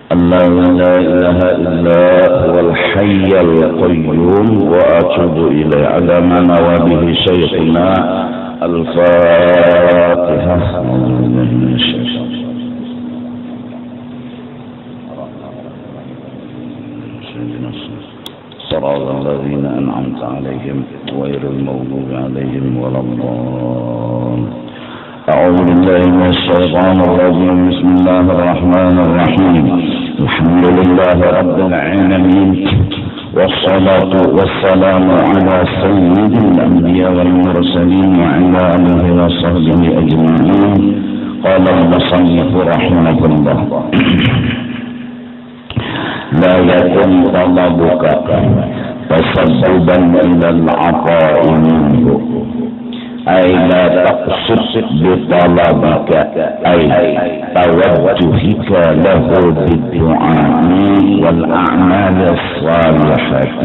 الله لا إله إلا هو الحي القيوم وأتوب إليه على ما نوى به شيخنا. الفاتحة. صراط الذين أنعمت عليهم غير المغضوب عليهم ولا الضالين. أعوذ بالله من الشيطان الرجيم. بسم الله الرحمن الرحيم. الحمد لله رب العالمين، والصلاة والسلام على سيد الأنبياء والمرسلين وعلى آله وصحبه أجمعين. قال المصنف رحمه الله: لا يكن طلبك تسببا إلى العطاء منه، أي لا تقصد بطلبك أي توجهك له بالدعاء والأعمال الصالحة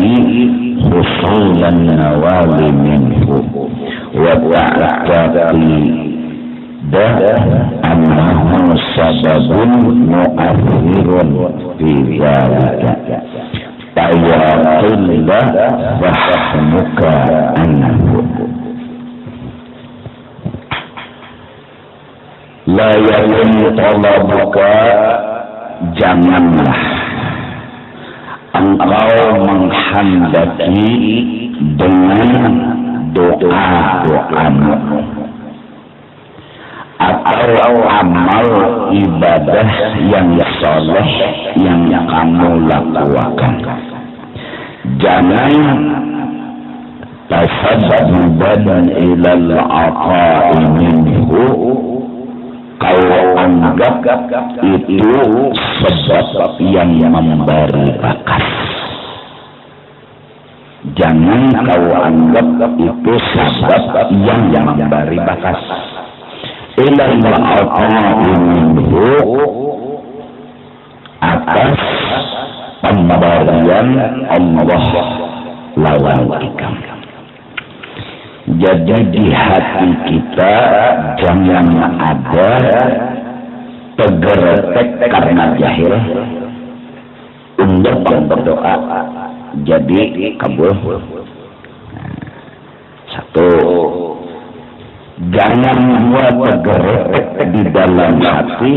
حصول النوال منه، وتعتقد أنه سبب مؤثر في ذلك، فيقل فهمك عنه. La yakun talabuka, janganlah engkau menghendaki dengan doa-doamu atau amal ibadah yang saleh yang kamu lakukan. Jangan tasabbuban ilal aqa'i minhu, kau anggap itu sebab yang memberi bakat. Jangan kau anggap itu sebab yang memberi bakat. Ilal aqa'i minhu, atas pemberian Allah lawan ikam. Jadi di hati kita jangan ada tergeretek karena jahil untuk berdoa jadi kabul. Satu, jangan buat tergeretek di dalam hati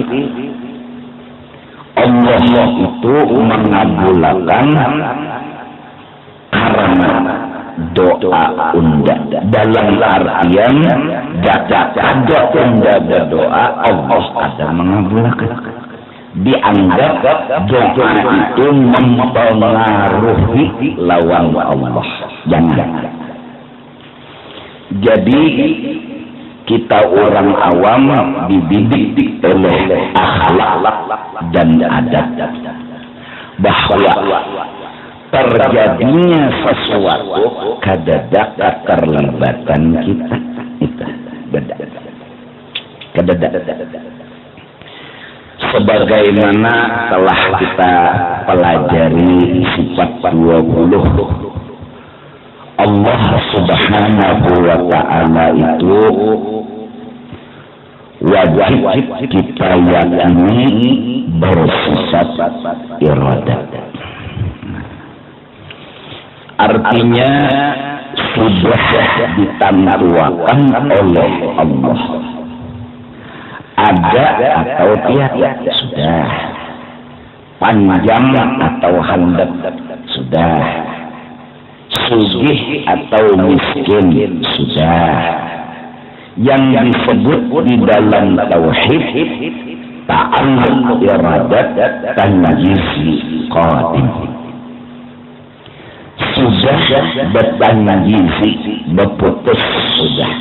Allah itu mengabulkan karena doa unda, dalam artian ada unda berdoa Allah ada mengabulkan. Dianggap doa itu mempengaruhi lawan Allah. Jangan. Jadi kita orang awam dididik oleh akhlak dan adat bahwa terjadinya sesuatu kedadak keterlibatan kita itu kedadak. Sebagaimana telah kita pelajari sifat 20 Allah Subhanahu wa ta'ala itu wajib kita yakini bersifat iradat. Artinya sudah ditandakan oleh Allah. Ada atau tiada sudah. Panjang atau handap sudah. Sugih atau miskin sudah. Yang disebut di dalam tauhid ta'alluq iradat tanjizi qadim. Sudah bertanjizi, berputus sudah.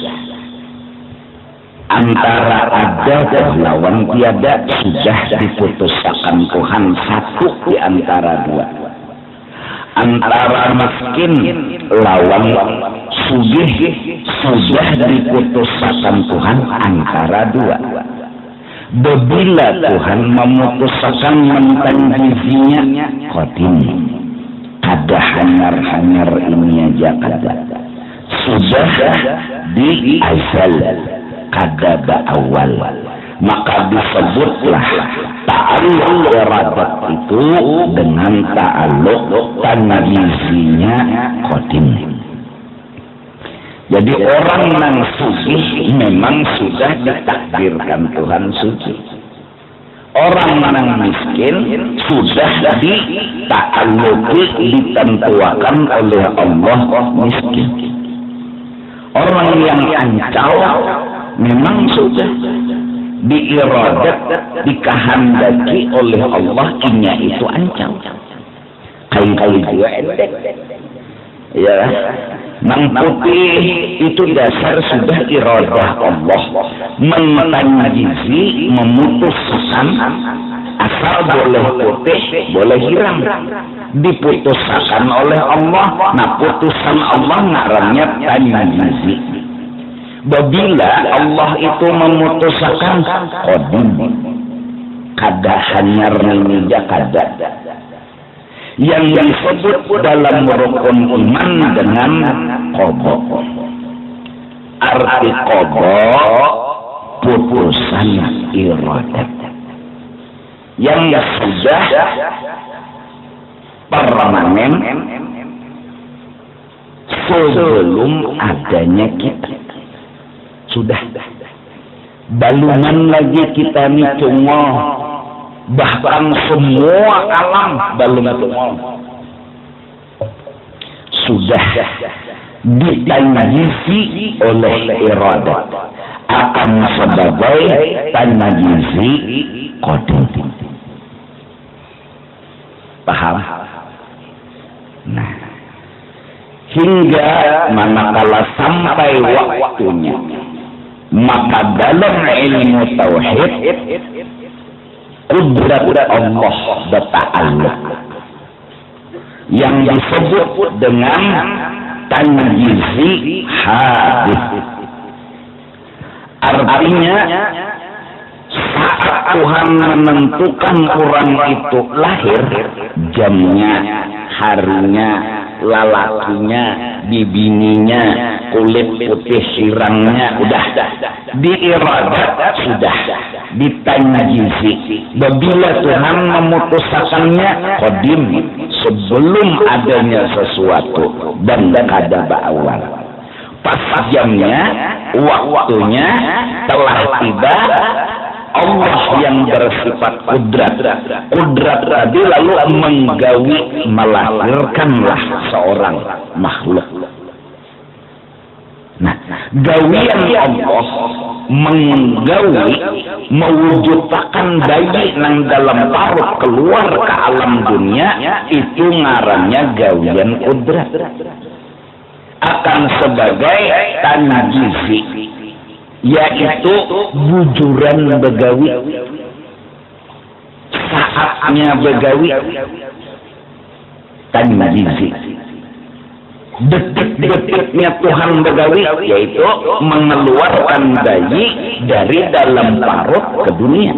Antara ada dan lawan tiada sudah diputuskan Tuhan satu di antara dua. Antara miskin lawan sugih sudah diputuskan Tuhan antara dua. Bila Tuhan memutuskan mentanjizinya qadim, ada hanyar-hanyar ini aja kada. Sudah di azal kada awal. Maka disebutlah ta'alluq iradat itu dengan ta'alluq tanjizinya qadim. Jadi orang yang suci memang sudah ditakdirkan Tuhan suci. Orang yang miskin sudah dita'alluqi, ditentuakan oleh Allah miskin. Orang yang ancau memang sudah diiradat, dikehendaki oleh Allah inya itu ancau. Kali-kali juga endek. Ya, nang putih itu dasar sudah iradah Allah, mentanjizi, memutuskan asal boleh putih, boleh hiram, diputuskan oleh Allah. Nah, putusan Allah ngarannya tanjizi. Bila Allah itu memutuskan qadim, kada hanyar ninja kada, yang disebut dalam rukun iman dengan qada. Arti qada putusan iradat yang sudah permanen sebelum adanya kita. Sudah balungan lagi kita nih cuma, bahkan semua alam balung tungol sudah ditanjizi oleh iradat akan sebagai tanjizi qadim. Paham? Nah, hingga manakala sampai waktunya, maka dalam ilmu tauhid kudrat Allah berta'alluq yang disebut dengan tanjizi hadis. Artinya saat Tuhan menentukan orang itu lahir, jamnya, harinya, lalakinya, bibininya, kulit putih sirangnya, udah diiradat, sudah ditanjizi. Bila Tuhan memutuskannya qadim, sebelum adanya sesuatu dan kada awal. Pas jamnya, waktunya telah tiba, Allah yang bersifat kudrat tadi lalu menggawi, melahirkanlah seorang makhluk. Nah, gawian Allah menggawi, mewujudkan bayi yang dalam parut keluar ke alam dunia, itu ngarannya gawian kudrat, akan sebagai tanjizi, yaitu bujuran begawi, saatnya begawi, tanjizi. Detik-detiknya Tuhan begawi, yaitu mengeluarkan bayi dari dalam parut ke dunia.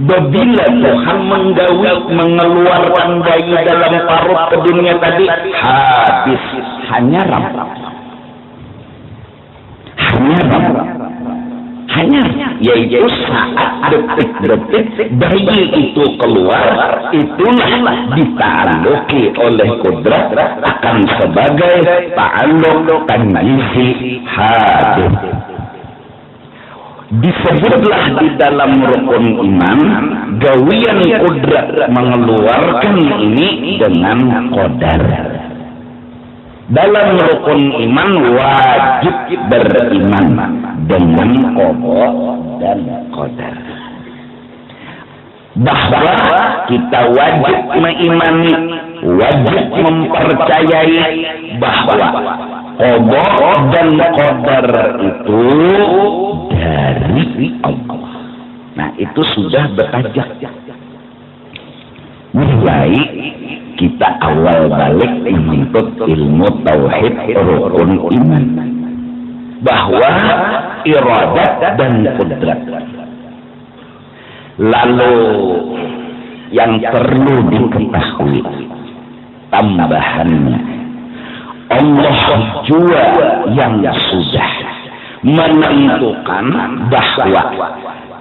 Bila Tuhan menggawi, mengeluarkan bayi dalam parut ke dunia tadi, habis, hanya yaitu saat detik-detik bayi itu keluar, itulah dita'alluqi oleh kudrat akan sebagai ta'alluq tanjizi hadis. Disebutlah di dalam rukun iman gawian kudrat mengeluarkan ini dengan qadar. Dalam rukun iman wajib beriman dengan qada dan qadar. Bahwa kita wajib mengimani, wajib mempercayai bahwa qada dan qadar itu dari Allah. Nah, itu sudah betajak. Mulai kita awal balik menuntut ilmu tauhid rukun iman, bahwa iradat dan kudrat. Lalu yang perlu diketahui tambahannya, Allah jua yang sudah menentukan bahwa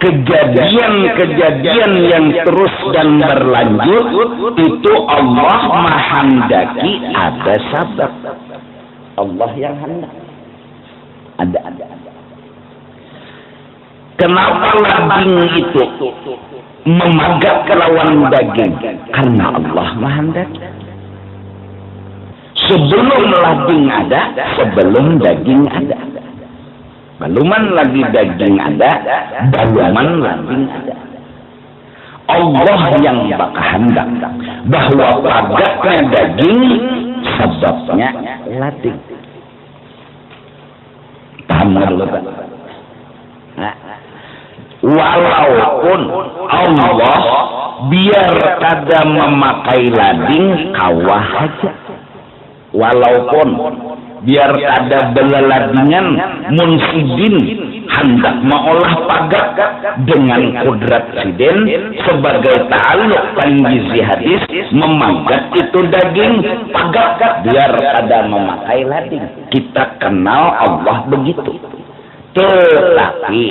kejadian-kejadian yang terus dan berlanjut itu Allah menghendaki ada sebab. Allah yang hendak. Ada. Kenapa lading itu memagat kelawan daging? Karena Allah menghendaki. Sebelum lading ada, sebelum daging ada. Baluman lagi daging ada, baluman lading ada. Allah yang berkehendak bahwa padatnya daging, sebabnya lading. Paham dulu Pak? Nah, walaupun Allah biar kada memakai lading kawah aja. Walaupun biar ada belaladingan munsidin hendak mengolah pagat dengan kudrat siden sebagai ta'aluk panggizi hadis memagat itu daging pagat biar ada memakai lading. Kita kenal Allah begitu. Tetapi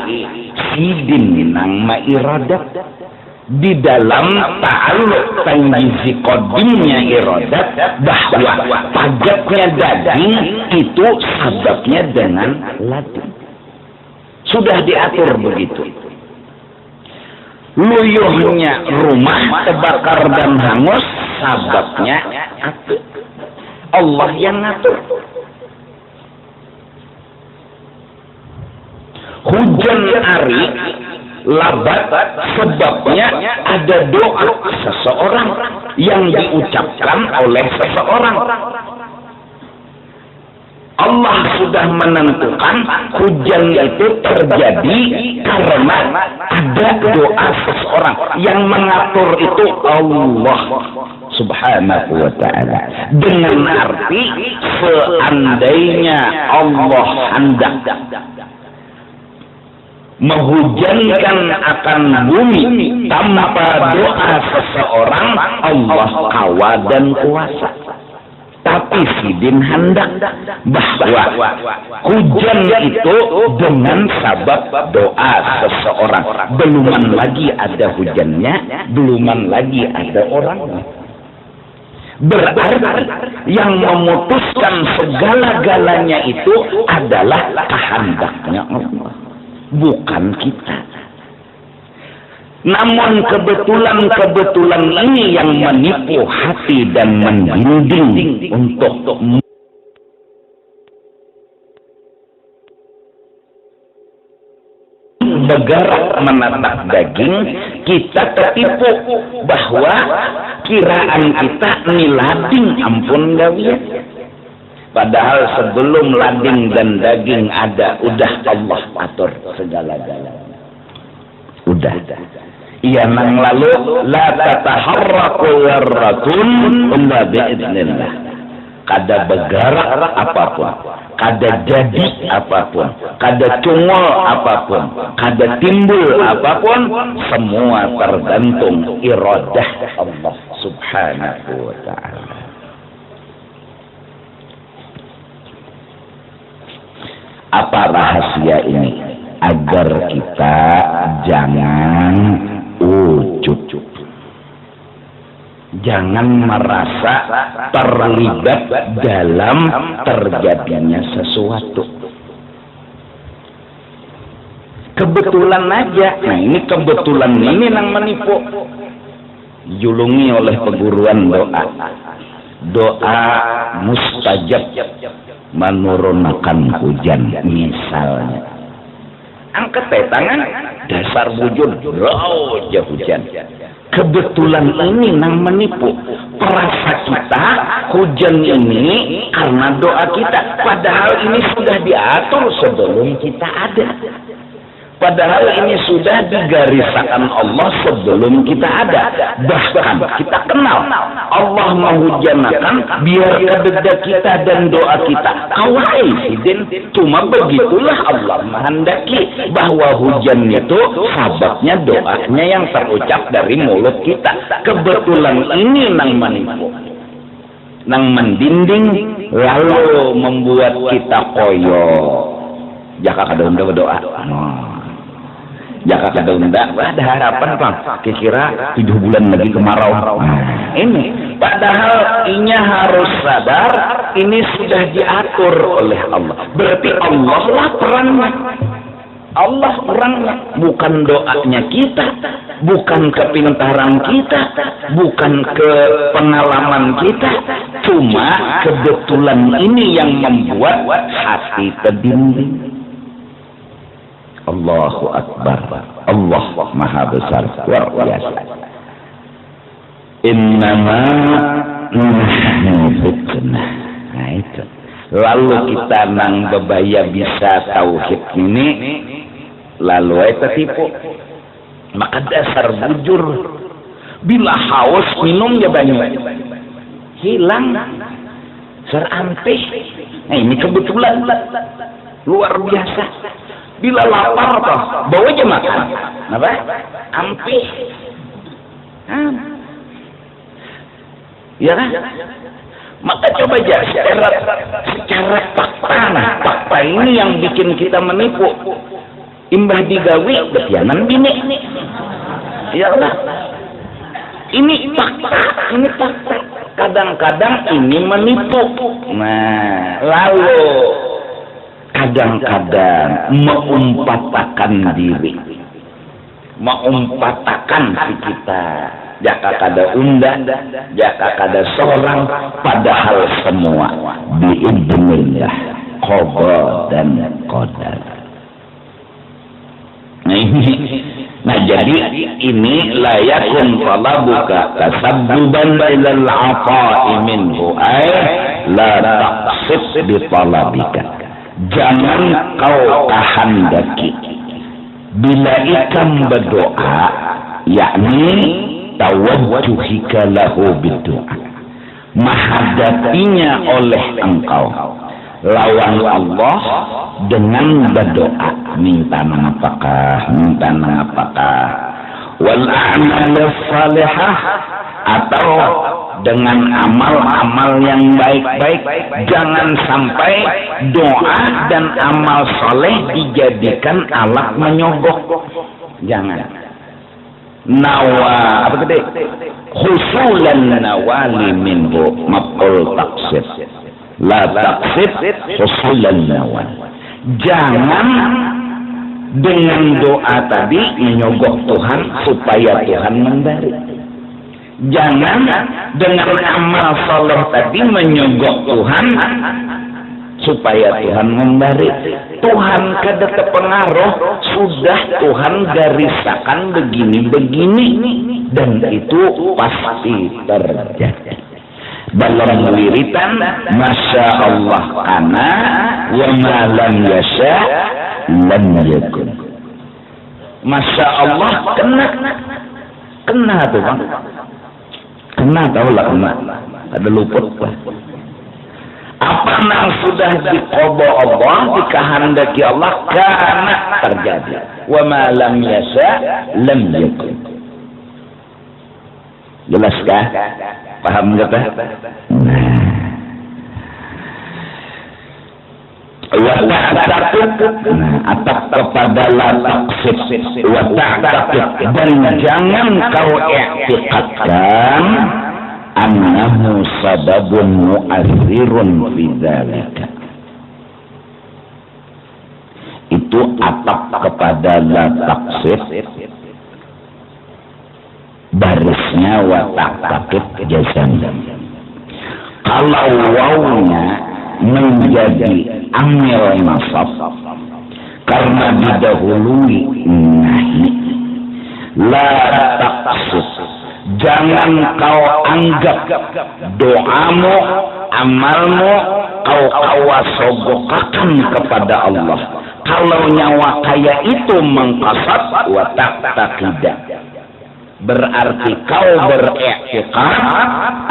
sidin nang mairadat di dalam ta'aluk tanggizi kodimnya iradat bahwa pajaknya daging itu sebabnya dengan lading. Sudah diatur begitu. Luyuhnya rumah terbakar dan hangus sebabnya api. Allah yang ngatur. Hujan ari labat sebabnya ada doa seseorang yang diucapkan oleh seseorang. Allah sudah menentukan hujan itu terjadi karena ada doa seseorang. Yang mengatur itu Allah subhanahu wa ta'ala. Dengan arti seandainya Allah hendak menghujankan akan bumi tanpa doa seseorang, Allah kawa dan kuasa. Tapi sidin hendak bahwa hujan itu dengan sebab doa seseorang. Beluman lagi ada hujannya, beluman lagi ada orangnya. Berarti yang memutuskan segala-galanya itu adalah kehendaknya Allah, bukan kita. Namun kebetulan ini yang menipu hati dan membimbing untuk bergerak menatap daging. Kita tertipu bahwa kiraan kita ini lading, ampun gawian. Padahal sebelum lading dan daging ada, udah Allah atur segala-galanya. Udah. Iya nang lalu la tataharraku warratun illa bi'idznillah. Kada bergerak apapun, kada jadi apapun, kada cungol apapun, kada timbul apapun, semua tergantung iradah Allah subhanahu wa ta'ala. Apa rahasia ini? Agar kita jangan ujub, jangan merasa terlibat dalam terjadinya sesuatu. Kebetulan aja. Nah ini kebetulan ini yang menipu. Julungi oleh peguruan doa. Doa mustajab menurunkan hujan misalnya. Angkat tangan, dasar wujud, aja hujan. Kebetulan ini nang menipu. Perasa kita hujan ini karena doa kita. Padahal ini sudah diatur sebelum kita ada. Padahal ini sudah digariskan Allah sebelum kita ada. Bahkan kita kenal Allah menghujankan biar kededa kita dan doa kita. Kawai sidin. Cuma begitulah Allah menghendaki bahwa hujan itu sababnya doanya yang terucap dari mulut kita. Kebetulan ini nang menipu, nang mendinding, lalu membuat kita koyo. jaka kadaunda berdoa. Jaka kadaunda ada harapan Bang. Kira-kira 7 bulan lagi kemarau. Ini padahal inya harus sadar ini sudah diatur oleh Allah. Berarti Allah lah perannya. Allah orangnya, bukan doanya kita, bukan kepintaran kita, bukan kepengalaman kita, cuma kebetulan ini yang membuat hati terdinding. Allahu Akbar, Allah Maha Besar, luar biasa. Innama nahnu fitnah. Nah itu. Lalu kita nang bebaya bisa tauhid ini, lalu kita tipu. Maka dasar bujur, bila haus minum ya banyu, hilang serampih. Nah ini kebetulan luar biasa. Bila lapar toh, bawa aja makan. Apa? Ampih. Ya kan? Maka coba aja secara fakta ini yang bikin kita menipu. Imbah digawi betianan bini. Ya Allah. Ini fakta. Kadang-kadang ini menipu. Nah, lalu kadang-kadang mengumpatakan diri. Mengumpatakan si kita. Jaka kada undang, jaka kada seorang, padahal semua biidznillah, qada dan qadar. Nah jadi ini layakun talabuka tasabbuban ilal afa'i minhu ay la taqsid bi talabika. Jangan kau kehendaki bila ikam berdoa, yakni tawajjuhika lahu bidu'a, menghadapinya oleh engkau lawan Allah dengan berdoa, minta apakah wal a'mal salihah, atau dengan amal-amal yang baik-baik. Jangan sampai doa dan amal soleh dijadikan alat menyogok. Jangan. Nawa apa tadi? Husulan nawali minhu maqul taqsid. La taqsid husulan nawal. Jangan dengan doa tadi menyogok Tuhan supaya Tuhan memberi. Jangan dengan amal soleh tadi menyogok Tuhan supaya Tuhan memberi. Tuhan kada terpengaruh, sudah Tuhan garisakan begini-begini, dan itu pasti terjadi. Dalam wiritan, Masya Allah kana wa ma lam yasha lam yakun. Masya Allah kena tuh Bang. Kena tahu lah kena. Ada luput lah. Apa yang sudah diqada Allah, dikehendaki Allah, karena terjadi. Wa ma lam yasha lam yakun. Jelaskah? Paham enggak? Wa ta'taqid, atak kepada la taqsid, wa ta'taqid, dan jangan kau i'tiqadkan annahu sababun mu'athirun fi dzalika. Itu atap kepada la taqsid, barisnya wa ta'taqid jazam. Kalau wawnya menjadi amil nasab karena didahului nahi, la taqsid, jangan kau anggap doamu, amalmu kau sogokakan kepada Allah. Kalau nyawa kaya itu mengkasat wa ta'taqidah, berarti kau beriktikad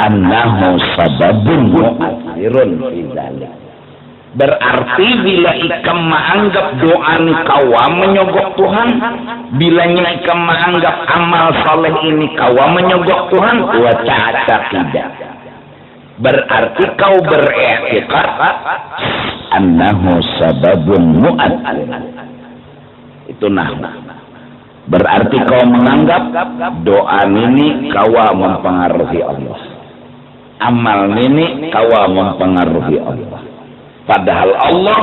annahu sababun mu'athirun fi dzalik. Berarti bila ikam menganggap doa kawa menyogok Tuhan, bila ikam menganggap amal saleh ini kawa menyogok Tuhan, wa ta'taqidah, berarti kau beriktikad annahu sababun mu'ad. Itu berarti kau menganggap doa ini kawa mempengaruhi Allah, amal ini kawa mempengaruhi Allah, padahal Allah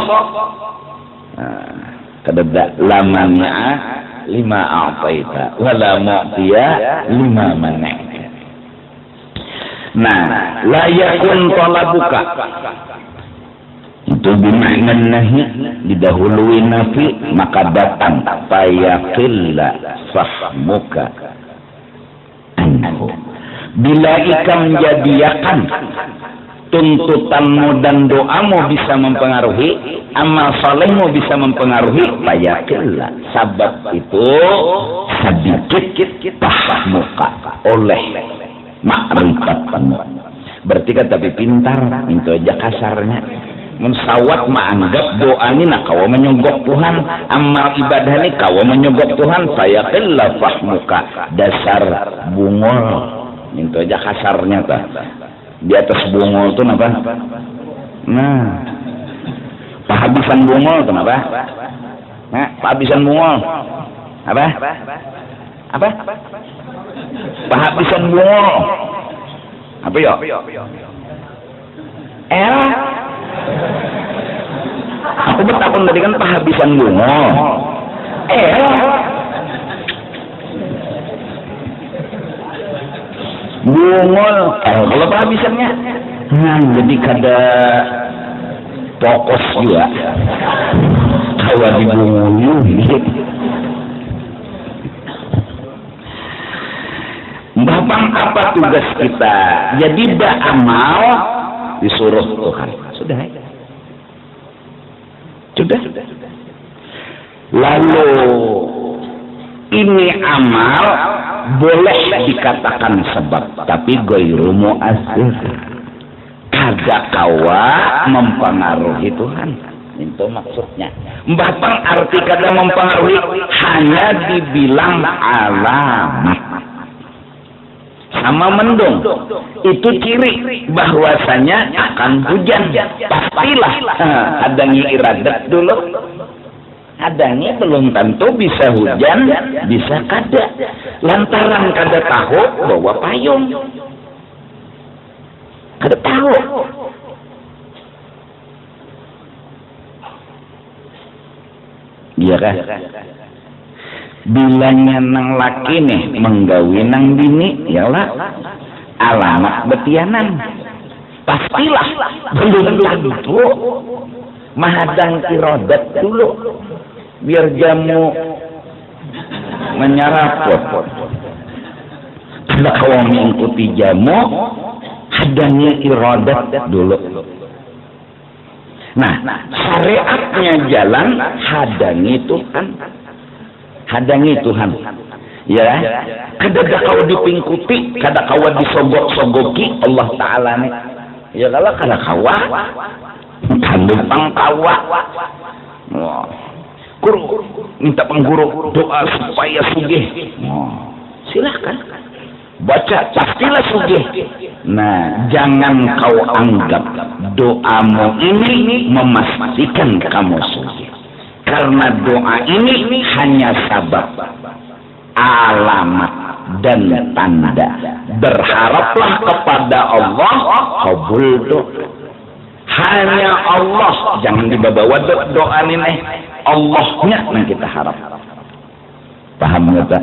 kadada lamanya lima a'taita wala mu'tiya lima mana'ta. Nah, la yakun talabuka itu bimakna nahi, didahului nafi, maka datang fayaqilla fahmuka anhu. Bila ikam menjadikan tuntutanmu dan doamu bisa mempengaruhi, amal salehmu bisa mempengaruhi, fayaqilla, sabab itu sedikit fahmuka oleh ma'rifatmu. Berarti kan tapi pintar, itu aja kasarnya. Mensawat menganggap doa ini nak kawa menyogok Tuhan, amal ibadah ini kawa menyogok Tuhan, fayaqilla fahmuka, dasar bungol. Itu aja kasarnya ta. Di atas bungol itu apa? Nah, pahabisan bungol itu apa? Nah, pahabisan bungol apa? Apa? Pahabisan bungol apa ya? Aku bertakun tadi kan pahabisan bungol. Bungol. Kalau pahabisannya, jadi kada pokos juga. Kalau dibungul Bapang apa tugas kita? Jadi beramal disuruh Tuhan. Sudah. Lalu ini amal boleh dikatakan sebab, tapi ghairu mu'assir. Kada kawa mempengaruhi Tuhan. Itu maksudnya. Bapang arti kada mempengaruhi hanya dibilang alamat. Sama mendung, itu ciri bahwasanya akan hujan. Pastilah adangi iradat dulu. Adangi belum tentu bisa hujan, bisa kada. Lantaran kada tahu bawa payung, kada tahu. Iya kan? Bilangnya nang laki nih menggawi nang bini, yalah alamat betianan. Pastilah belum tentu mahadang irodat dulu biar jamu menyeraput. Kalau kau mengikuti jamu, hadangnya irodat dulu. Nah, syariatnya jalan hadangi Tuhan. Hadangi Tuhan, ya. Kada kau dipingkuti, kada kau disogok-sogoki Allah Taala nih. Ya kalau kada kawa, kandung kawa. Guru minta pengguru doa supaya sugih. Silakan baca, pastilah sugih. Nah, jangan kau anggap doamu ini memastikan kamu sugih. Karena doa ini hanya sabab, alamat dan tanda. Berharaplah kepada Allah kabul doa. Hanya Allah, jangan dibawa doa ini. Allahnya yang kita harap. Paham nggak?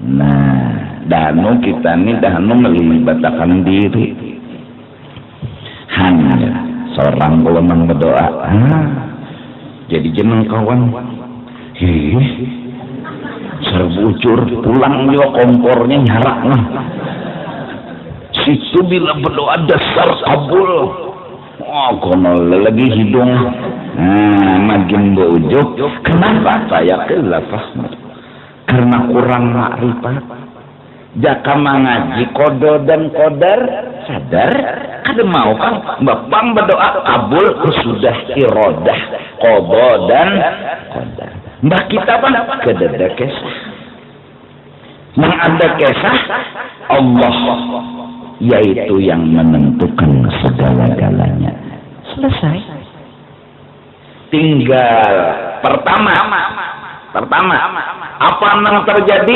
Nah, danu kita ini danu melibatkan diri. Hanya seorang ulama berdoa. Jadi jeneng kawan, serbu ucur pulang juga kompornya nyarak lah. Situ bila berdoa dasar kabul. Kono lagi hidung, makin berujuk. Kenapa saya kelafah? Karena kurang makrifat. Jaka mengaji kodo dan kodar, sadar kada mau kan bapang berdoa kabul sudah irodah kodo dan kodar. Mbak kita kan kada ada kisah. Mang ada kisah Allah yaitu yang menentukan segala-galanya. Selesai. Tinggal pertama apa yang terjadi?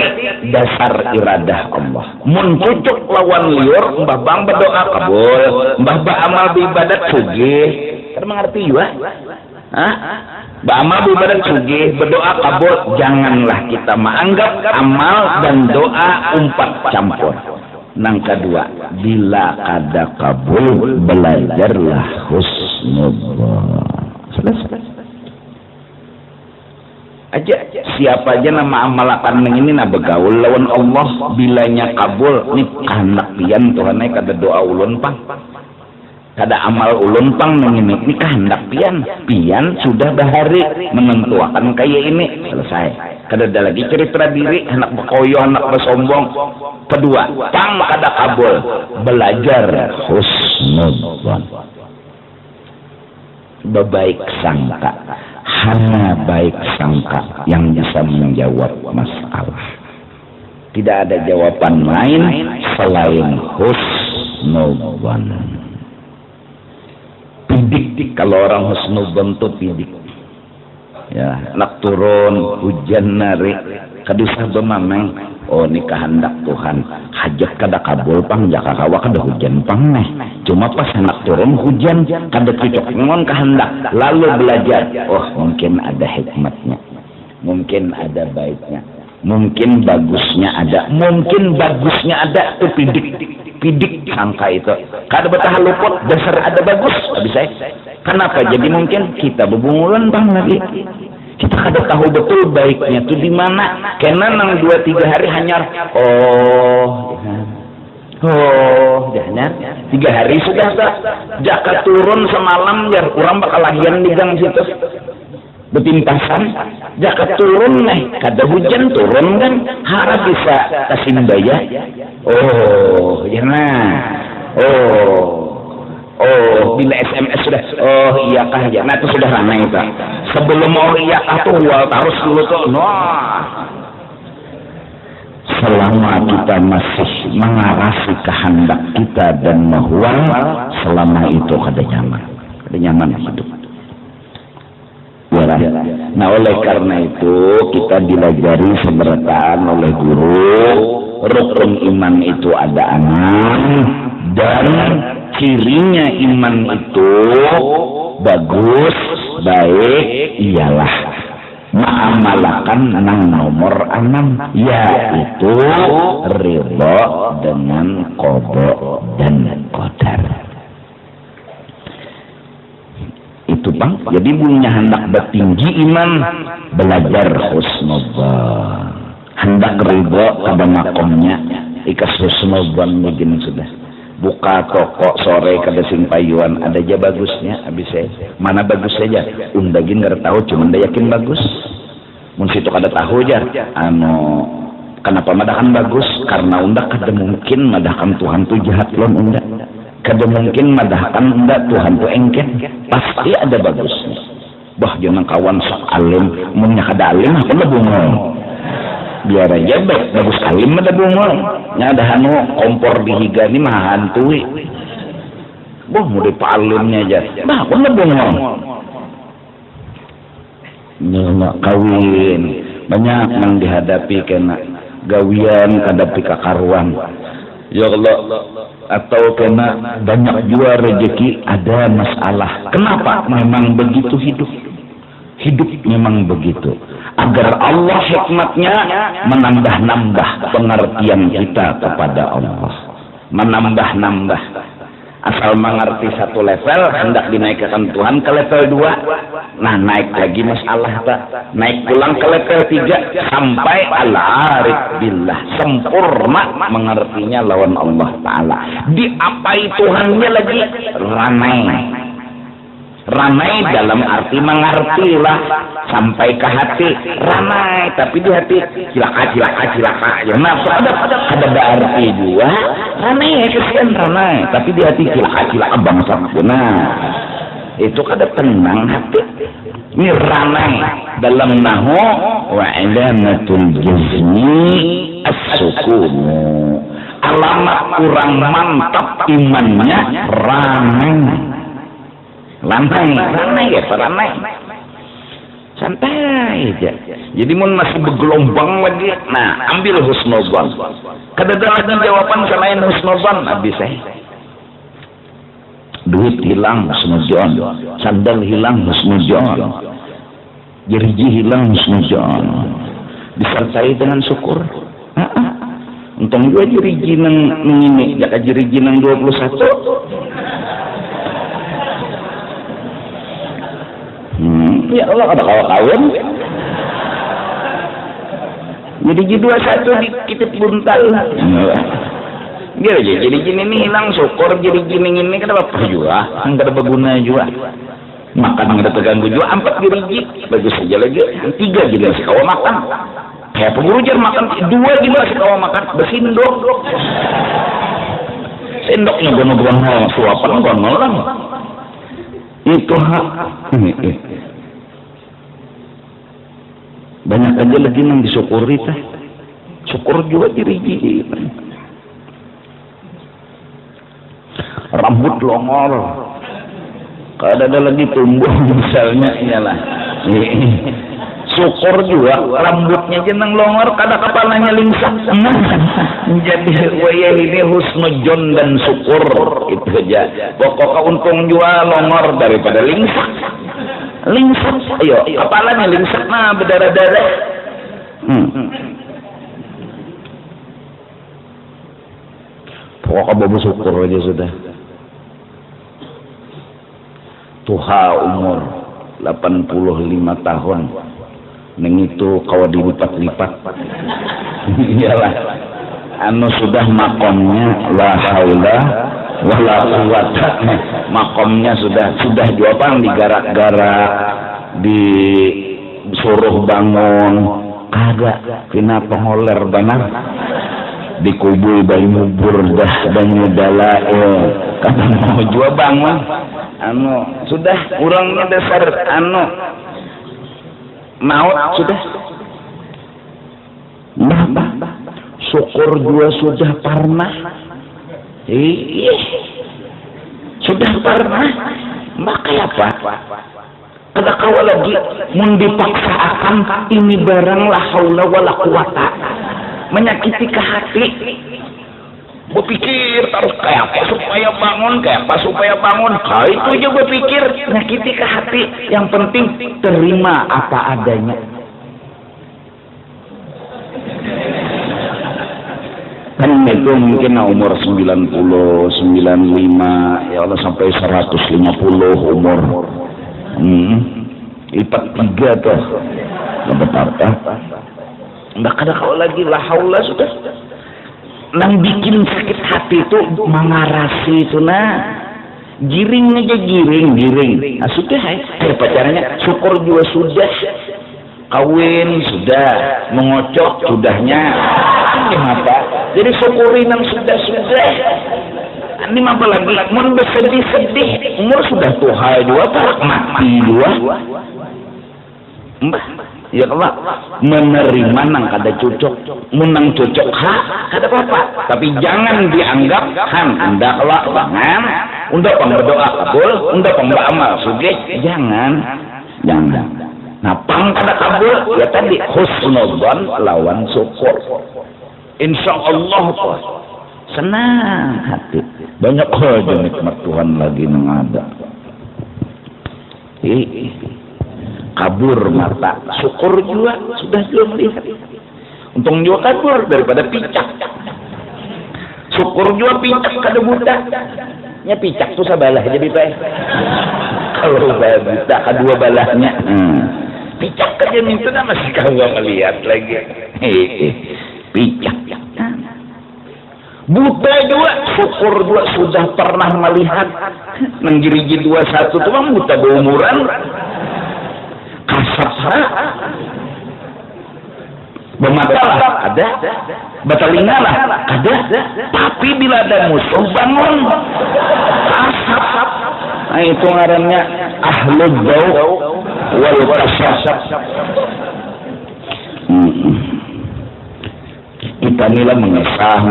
Dasar iradah Allah. Mun cucuk lawan liur, mbah bang berdoa kabul, mbah amal ibadat sugih. Kan mengerti juga? Mbah amal ibadat sugih, berdoa kabul. Janganlah kita menganggap amal dan doa umpat campur. Nang kedua, bila kada kabul, belajarlah husnudzon. Selesai. Aja siapa aja nama amalakan ini na begaul lawan Allah bilanya kabul nih anak pian Tuhan kada doa ulun pang kada amal ulun pang ini kehendak pian sudah bahari menentukan kayak ini selesai kada ada lagi cerita diri anak bekoyo anak bersombong. Kedua pang kada kabul belajar husnudzon berbaik sangka. Hanya baik sangka yang bisa menjawab masalah. Tidak ada jawaban lain selain husnudzon. Pidik kalau orang husnudzon itu pidik. Ya, nak turun hujan nari kadusah bemameng. Oh ini kehendak Tuhan. Hajat kada kabul pang jaka kawa kada hujan pang neh. Cuma pas anak turun hujan kada cocok ngon kehendak. Lalu belajar. Oh mungkin ada hikmatnya. Mungkin ada baiknya. Mungkin bagusnya ada. Mungkin bagusnya ada. Itu pidik sangka itu. Kada betah luput dasar ada bagus. Bisa. Kenapa? Jadi mungkin kita bebungulan bang lagi. Kita kada tahu betul baiknya itu di mana. Karena nang 2-3 hari hanyar. Jangan 3 hari sudah tak. Jaka turun semalam ya kurang bakal lahian di gang situ. Betimpasan. Jaka turun nih kada hujan turun kan harap bisa kasih baya. Bila SMS sudah, iyakah ya, nah itu sudah ramai itu. Sebelum iyakah tuh wal tarus dulu tuh, selama kita masih mengarasi kehendak kita dan mahwal, selama itu kada nyaman hidup. Nah oleh karena itu kita dilajari seberataan oleh guru, rukun iman itu ada 6 dan cirinya iman itu bagus, baik, ialah mengamalkan nang nomor 6 yaitu ridho dengan qada dan qadar. Itu bang, jadi punya hendak bertinggi iman belajar husnudzon, hendak ridho pada makomnya ikas husnudzon begini sudah. Buka toko sore kada simpayuan ada aja bagusnya habis mana bagus saja undagin kada tahu cuma anda yakin bagus mun situ kada tahu aja kenapa madakan bagus karena unda kada mungkin madakan Tuhan tu jahat lon unda kada mungkin madakan unda Tuhan tu engket pasti ada bagusnya bah jangan kawan sok alim munnya kada alim apa lebungol biar aja bagus alim ada bungol nyada hanu kompor dihiga ni mah hantui boh mau dipalimnya aja bah apa bungol nyak kawin banyak yang dihadapi kena gawian hadapi kakaruan ya Allah atau kena banyak juga rezeki ada masalah kenapa memang begitu hidup memang begitu agar Allah hikmatnya menambah-nambah pengertian kita kepada Allah menambah-nambah asal mengerti satu level hendak dinaikkan Tuhan ke level 2 nah naik lagi masalah tak naik pulang ke level 3 sampai al-arif billah sempurna mengertinya lawan Allah Ta'ala diapai Tuhannya lagi ramai dalam arti mengertilah sampai ke hati ramai tapi di hati cilaka ya nah ada berarti juga ramai ya kesian ramai tapi di hati cilaka bangsa nah itu kada tenang hati ini ramai dalam nahu wa ilamatul jazmi as-sukunu alamat kurang mantap imannya ranai ya ranai santai aja. Jadi mun masih bergelombang lagi, nah ambil husnuzon. Kada ada lagi jawaban selain husnuzon. Habis duit hilang husnuzon, sandal hilang husnuzon, jeriji hilang husnuzon, disertai dengan syukur. Untung juga jeriji nang ini, jaka jeriji nang 21. Ya Allah, ada kawan. Jadi G21 dikitip buntal. Jadi gini ini hilang syukur, jadi gini ini kan apa juga, enggak ada berguna juga. Makan enggak ada terganggu juga, 4 gerigi bagus saja lagi. 3 gila sih kau makan. Kayak pemburu jar makan 2 gila sih kau makan, bersindok. Sendoknya gono-gono suapan gono lah. Itu hak. Banyak aja lagi yang disyukuri teh. Syukur juga diri. Rambut longor. Kalau ada lagi tumbuh misalnya iyalah. Syukur juga rambutnya jeneng longor, kada kepalanya lingsah. Jadi waya ini husnuzon dan syukur itu aja. Pokoknya untung juga longor daripada lingsah. Lingsat, ayo, kepalanya lingsat nah berdarah-darah. Pokoknya bawa syukur aja sudah. Tuha umur 85 tahun. Neng itu kau dilipat-lipat. Iyalah. Anu sudah makomnya la haula wala quwata. Makomnya sudah jawaban digarak-garak, disuruh bangun, kagak kena pengoler benar, dikubur bayi mubur dah banyu dalail, kata mau jua bangun, sudah urangnya dasar maut sudah, syukur jua sudah pernah. Sudah pernah maka apa? Kada kau lagi mun dipaksa akan ini barang la haula wala quwata menyakiti ke hati. Berpikir terus kayak apa supaya bangun, itu aja berpikir menyakiti ke hati. Yang penting terima apa adanya. Kan itu mungkin umur 90, 95, ya Allah sampai 150 umur. Lipat 3 tuh. Betapa. Nggak ada kau lagi la haula sudah. Nang bikin sakit hati itu mengarasi itu giring aja giring. Sudah pacarnya syukur juga sudah. Kawin sudah, mengocok sudahnya. Kenapa? Jadi syukuri nang sudah. Ini apa lagi? Mun bersedih-sedih, umur sudah tuha dua, mati dua. Ya Allah, menerima nang kada cocok, menang cocok kada apa-apa. Tapi jangan dianggap hendaklah bangan, unda berdoa kabul, unda amal sugih, jangan. Nah, pang kada kabul ya tadi husnuzon lawan syukur. Insyaallah senang hati. Banyak aja nikmat Tuhan lagi nang ada. Kabur mata, syukur juga sudah melihat. Untung juga kabur daripada picak. Syukur juga picak kada buta. Nya picak tuh sabalah jadi baik. Kalau buta kedua balahnya. Picak aja itu masih kagak melihat lagi. Picak. Buta juga, syukur juga sudah pernah melihat. Menggirigi 21 itu mah buta berumuran. Kasar. Bermata lah, ada. Batalinga lah, ada. Tapi bila ada musuh bangun. Kasar. Nah itu ngarannya ahlul daw wal kasar. Itu kanilah mengesah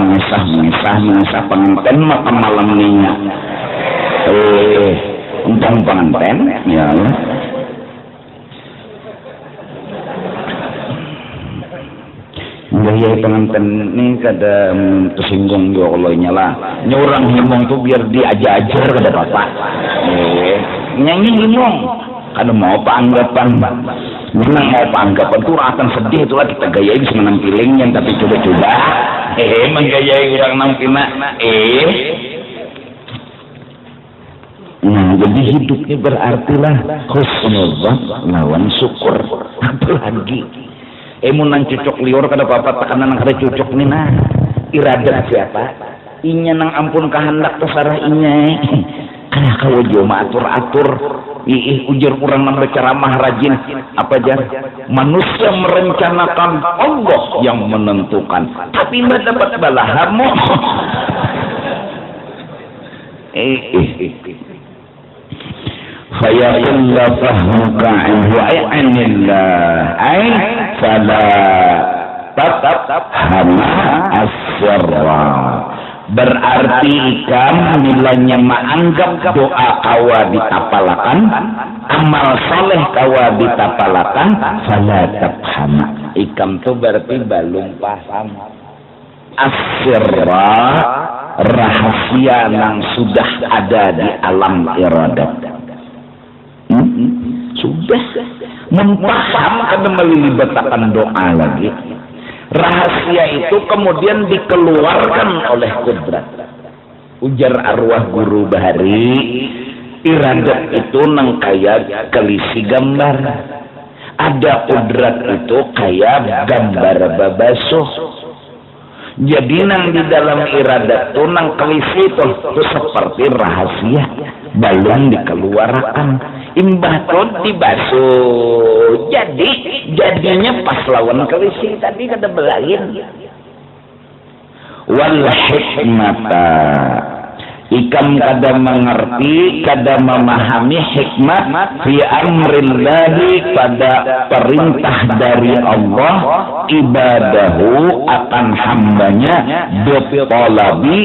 pengantin maka malam ninya untang pengantin ya gaya pengantin ini kada tersinggung juga kalau nyala nyurang himong tuh biar diajar kada bapak nyanyi himong kada mau anggapan memang mau anggapan tuh akan sedih itulah kita gayain semenang pilingnya tapi coba-coba menggayai orang nampina nah jadi hidupnya berartilah husnuzan lawan syukur apalagi munang cucuk liur kada apa-apa tekanan kada cucuk nih nah iradat siapa inya nang ampun kehendak terserah inya kada kau joma atur-atur ujar orang nang berceramah rajin apa jar manusia merencanakan Allah yang menentukan tapi mbak dapat balahamu fayaqulla fahmuka anillah ay fala tathama as-sirra berarti ikam nilainya menganggap doa kawa ditapalakan amal saleh kawa ditapalakan fala tathama ikam tuh berarti belum paham as-sirra rahasia yang sudah ada di alam iradat sudah mempaham kada melibatakan doa lagi rahasia itu kemudian dikeluarkan oleh kudrat ujar arwah guru bahari iradat itu nang kaya kelisi gambar ada kudrat itu kaya gambar babasuh jadi nang di dalam iradat itu nang kelisi itu seperti rahasia belum dikeluarkan imbah tuh dibasuh jadinya pas lawan kelisi tadi kada belain wal hikmata ikam kada mengerti kada memahami hikmat fi amrillahi pada perintah dari Allah ibadahu akan hambanya bitolabi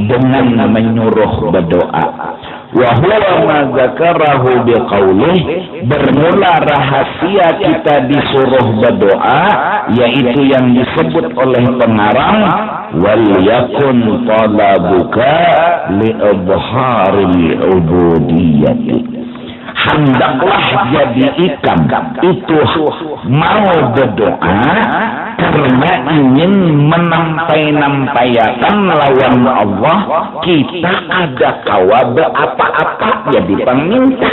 dengan menyuruh berdoa wa huwa ma zakarahu biqaulih bermula rahasia kita disuruh berdoa yaitu yang disebut oleh pengarang wal yakun talabuka li idharil ubudiyyati hendaklah jadi ikam itu mau berdoa karena ingin menampai-nampayakan lawan Allah kita ada kawa apa-apa jadi peminta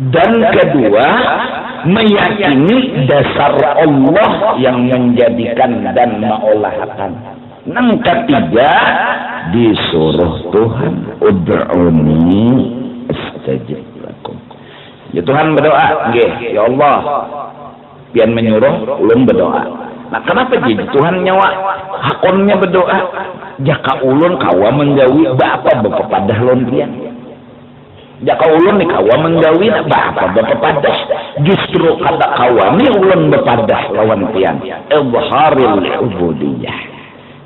dan kedua meyakini dasar Allah yang menjadikan dan mengolahkan yang ketiga disuruh Tuhan ud'uni astajib lakum ya Tuhan berdoa nggih ya Allah pian menyuruh ulun berdoa nah kenapa jadi Tuhan nyawa hakonnya berdoa jaka ulun kawa menggawi bapa bepepadah lon pian jaka ulun ni kawa menggawi bapa bepepadah justru kata kawa ni ulun bepadah lawan pian izharil ubudiyyah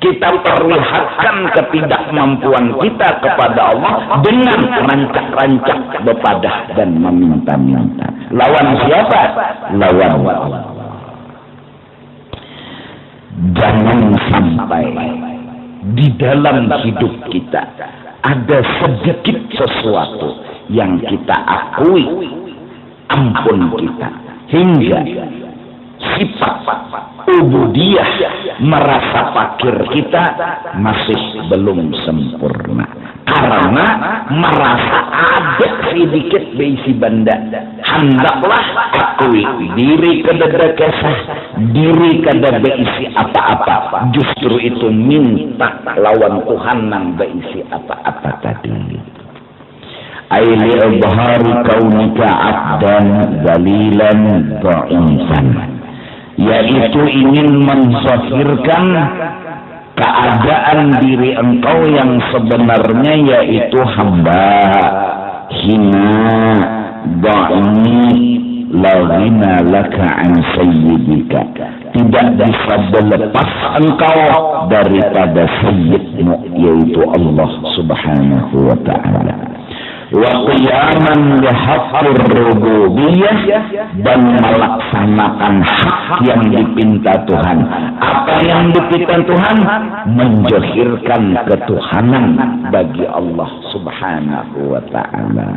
kita perlihatkan ketidakmampuan kita kepada Allah dengan rancak-rancak bepadah dan meminta-minta. Lawan siapa? Lawan Allah. Jangan sampai di dalam hidup kita ada sedikit sesuatu yang kita akui ampun kita hingga sifat ubudiyah merasa fakir kita masih belum sempurna karena merasa ada sedikit beisi benda hendaklah akui diri kada kesah diri kada beisi apa-apa justru itu minta lawan Tuhan nang beisi apa-apa tadi aili ibhari kaunika abdan dalilan dhaifan yaitu ingin menzahirkan keadaan diri engkau yang sebenarnya yaitu hamba hina dhaif la ghina laka an sayyidika, tidak bisa berlepas engkau daripada sayyidmu yaitu Allah Subhanahu wa ta'ala. Wa qiyaman bihaqqir rububiyyah, dan melaksanakan hak yang dipinta Tuhan. Apa yang dipinta Tuhan? Menjahirkan ketuhanan bagi Allah Subhanahu wa ta'ala.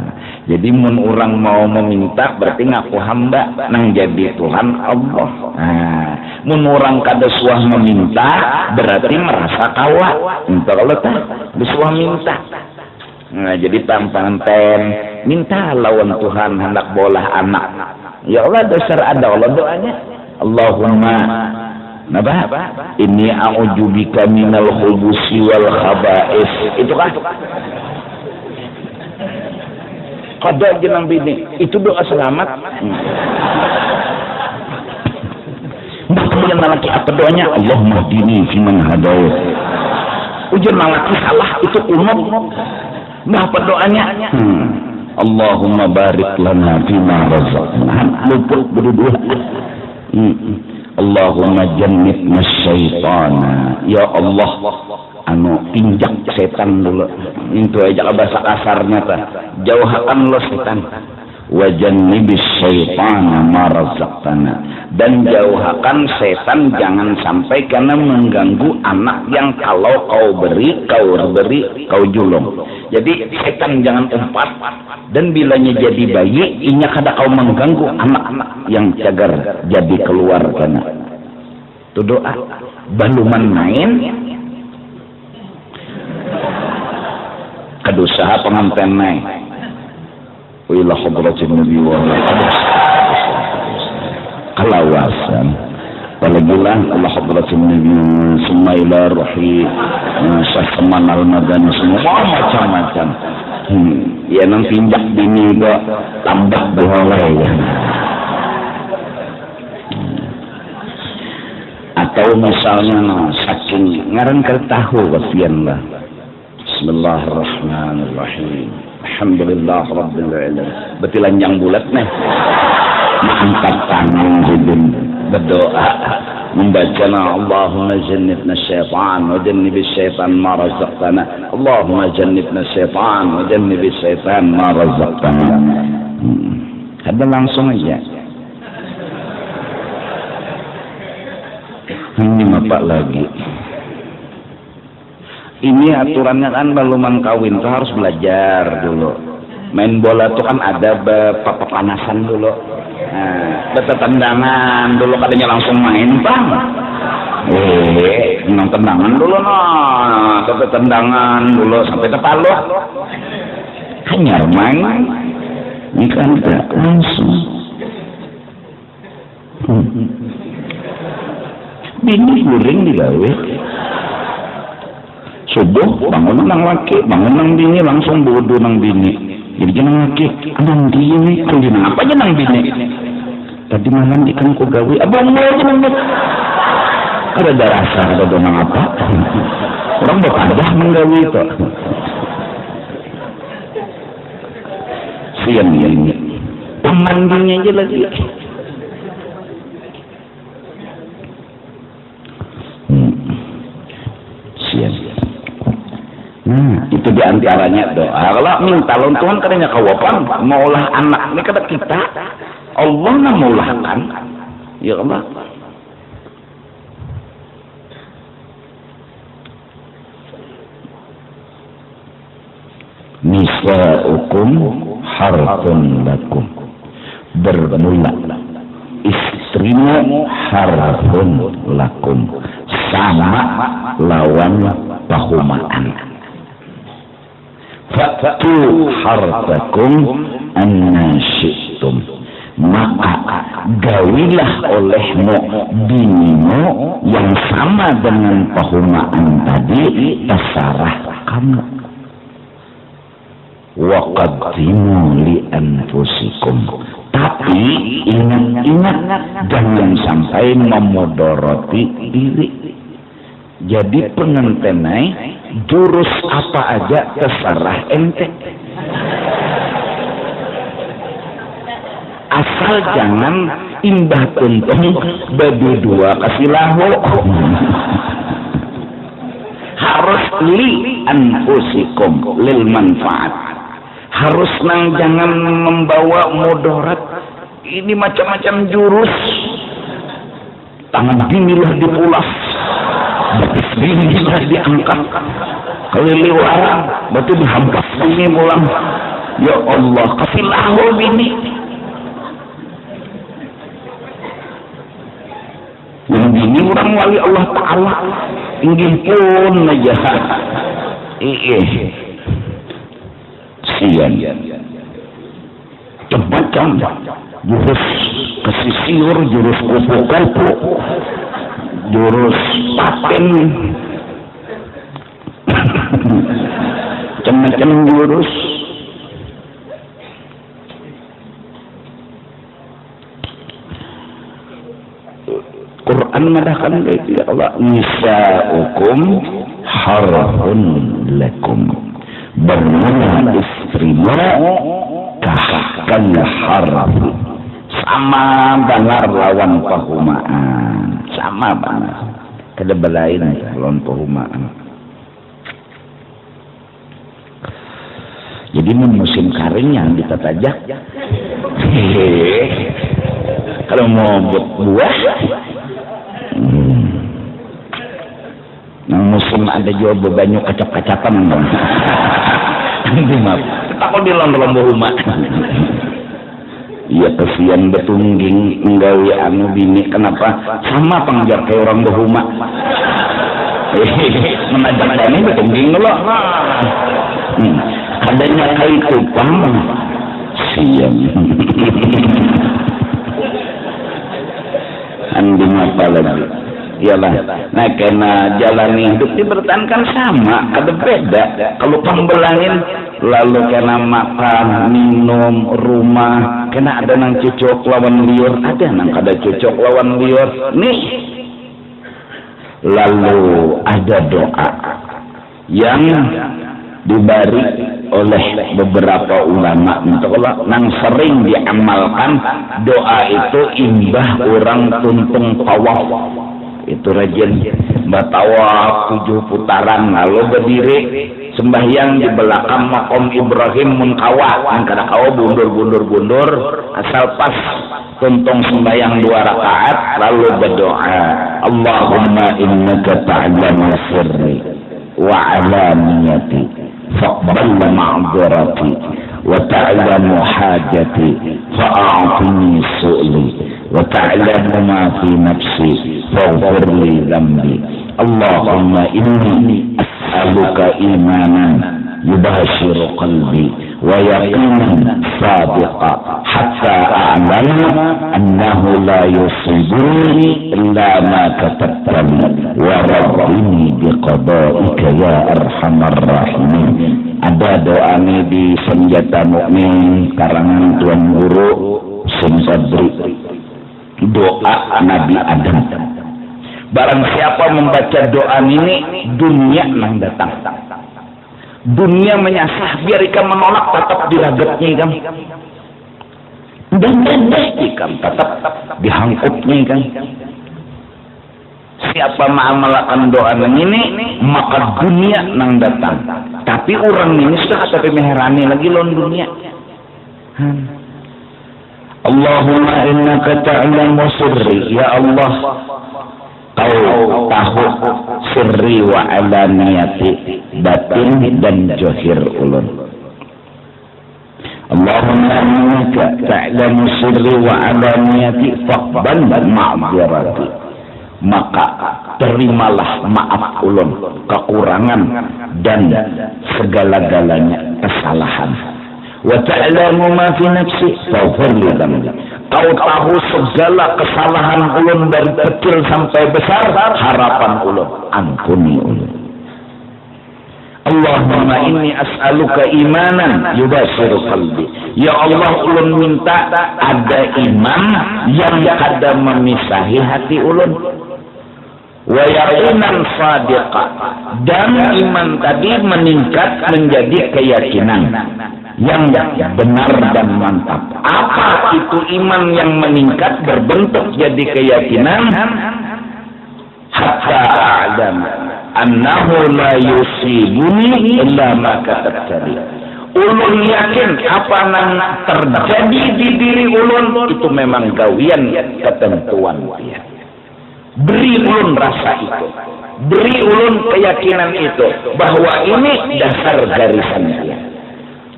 Jadi mun orang mau meminta berarti ngaku hamba nang jadi Tuhan Allah. Mun orang kada suah meminta berarti merasa kawa. Entah Allah tah disuah minta. Nah, jadi pampanten minta lawan Tuhan hendak bolah anak. Ya Allah, dasar ada Allah doanya. Allahumma nabah inni a'udzubika minal khubusi wal khaba'is. Itu kan kada jenang bini. Itu doa selamat. Kemudian laki apa doanya? Allahumma hdini fiman hadait. Ujian laki salah itu umum. Nah, apa doanya? Allahumma barik lana fima razaqtana. Luput berdua. Allahumma jannibna syaitana. Ya Allah, pinjak setan dulu. Itu aja bahasa kasarnya ta. Jauhkan lo setan. Wa jannibis syaitana ma razaqtana. Dan jauhkan setan jangan sampai karena mengganggu anak yang kalau kau beri, kau julung. Jadi setan jangan umpat, dan bilanya jadi bayi, inya kada kau mengganggu anak-anak yang cagar jadi keluar kana. Itu doa. Baluman main, kadusaha pengantin naik. Wailah hadratin Nabi wa kalawasan palagilan Allah hadratin Nabi Sumaila Rohi Syahman Al-Madani semua macam-macam. Ya nang tinjak bini kok tambah boleh ya. Atau misalnya saking ngaran kertahu kasihan lah. Bismillahirrahmanirrahim. Alhamdulillah Rabbil Alamin. Betilan yang bulat nih. Mantap tangan hidin berdoa membaca Allahumma jannibna syaitan wa jannibis syaitan ma razaqtana. Allahumma jannibna syaitan wa jannibis syaitan ma razaqtana. Ada langsung aja. Ini apa lagi? Ini aturannya kan belum kawin tuh harus belajar dulu. Main bola tuh kan ada panasan dulu. Nah, tendangan dulu katanya langsung main bang. Menang tendangan dulu tendangan dulu sampai tepat lo. Hanya main. Ini kan tidak langsung. Bini guring digawe. Subuh bangun nang laki, bangun nang bini langsung bodoh nang bini. Jadi jangan laki, nang bini, apa aja nang bini. Tadi malam ikan ku gawe, abang mau aja nang bini. Ada rasa, ada donang apa? Orang berpadah menggawe itu. Siang ini, pemandinya aja lagi. Itu diantaranya doa. Kalau minta lawan Tuhan katanya kawapan maulah anak ini kata kita Allah nak maulahkan ya Allah. Nisa'ukum harfun lakum, bermula istrimu harfun lakum, sama lawan pahumaan. Fa'tu hartakum anna syi'tum, maka gawilah olehmu binimu yang sama dengan pahumaan tadi, terserah kamu. Wa qaddimu li anfusikum, tapi ingat-ingat jangan sampai memudoroti diri. Jadi pengantenai jurus apa aja terserah ente. asal jangan imbah tuntung berdua kasih lahu. Harus li anfusikum lil manfaat, harus nang jangan membawa mudarat. Ini macam-macam jurus. Tangan dinilah dipulas, batis dinilah diangkat, keliliwaran batu dihampas ini pulang. Ya Allah, kasih lahu bini. Yang bini orang wali Allah Ta'ala inggih pun aja sian macam jurus kesisir, jurus kupu-kupu, jurus paten, macam-macam jurus. Quran mengatakan ya Allah, nisa'ukum harhun lakum, bermula istrimu kahkan harf, sama benar lawan pahumaan, sama benar kada belain lawan pahumaan. Jadi musim kering yang kita tajak, kalau mau buat buah nang musim ada juga banyak kacap-kacapan dong. Nanti maaf, takut dilon-lon rumah. Iya kesian betungging nggawi anu bini, kenapa sama pangjar kayak orang berumah. Menajak kami betungging lo. Adanya kayak kupang siang. Andi apa lagi? Iyalah, nah kena jalani hidup dipertahankan sama, ada beda. Kalau pembelangin lalu kena makan, minum, rumah, kena ada nang cocok lawan liur, ada nang kada cocok lawan liur. Nih, lalu ada doa yang diberi oleh beberapa ulama nang sering diamalkan. Doa itu imbah orang tuntung tawaf, itu rajin batawaf 7 putaran lalu berdiri sembahyang di belakang makom Ibrahim munkawa, yang kada kawa bundur asal pas tuntung sembahyang 2 rakaat lalu berdoa, Allahumma innaka ta'lamu sirri wa alaniyati faqbal ma'dzurati wa ta'lamu hajati fa'atini su'li wa ta'lamu ma fi nafsi faghfir li dhanbi. Allahumma inni as'aluka imanan yubashiru qalbi wa yaqinan sadiqa hatta a'lamu annahu la yusibuni illa ma katabta li wa rabbini biqada'ika ya arhamar rahimin. Ada doa ini di Senjata Mukmin karangan Tuan Guru Simsadri, doa Nabi Adam. Barang siapa membaca doa ini, dunia nang datang. Dunia menyasah, biar ikan menolak tetap diragatnya ikan. Dan ikan tetap dihangkutnya ikan. Siapa mengamalkan doa ini, maka dunia nang datang. Tapi orang ini sudah tapi meherani lagi lawan dunia. Allahumma innaka ta'lamu sirri, ya Allah, kau tahu sirri wa alaniyati, batin dan johir ulun. Allahumma innaka ta'lamu sirri wa alaniyati faqbal ma'dzirati, maka terimalah maaf ulun kekurangan dan segala-galanya kesalahan. Wa ta'lamu ma fi nafsi faghfir li dhanbi, kau tahu segala kesalahan ulun dari kecil sampai besar, harapan ulun ampuni ulun. Allahumma inni as'aluka imanan yubashiru qalbi, ya Allah ulun minta ada iman yang kada memisahi hati ulun. Wa yaqinan sadiqa, dan iman tadi meningkat menjadi keyakinan. yang benar dan mantap. Apa itu iman yang meningkat berbentuk jadi keyakinan? Hatta a'lam annahu la yusibuni illa ma katabtali. Ulun yakin apa yang terjadi di diri ulun itu memang gawian ketentuan dia. Beri ulun rasa itu, beri ulun keyakinan itu bahwa ini dasar garisan dia,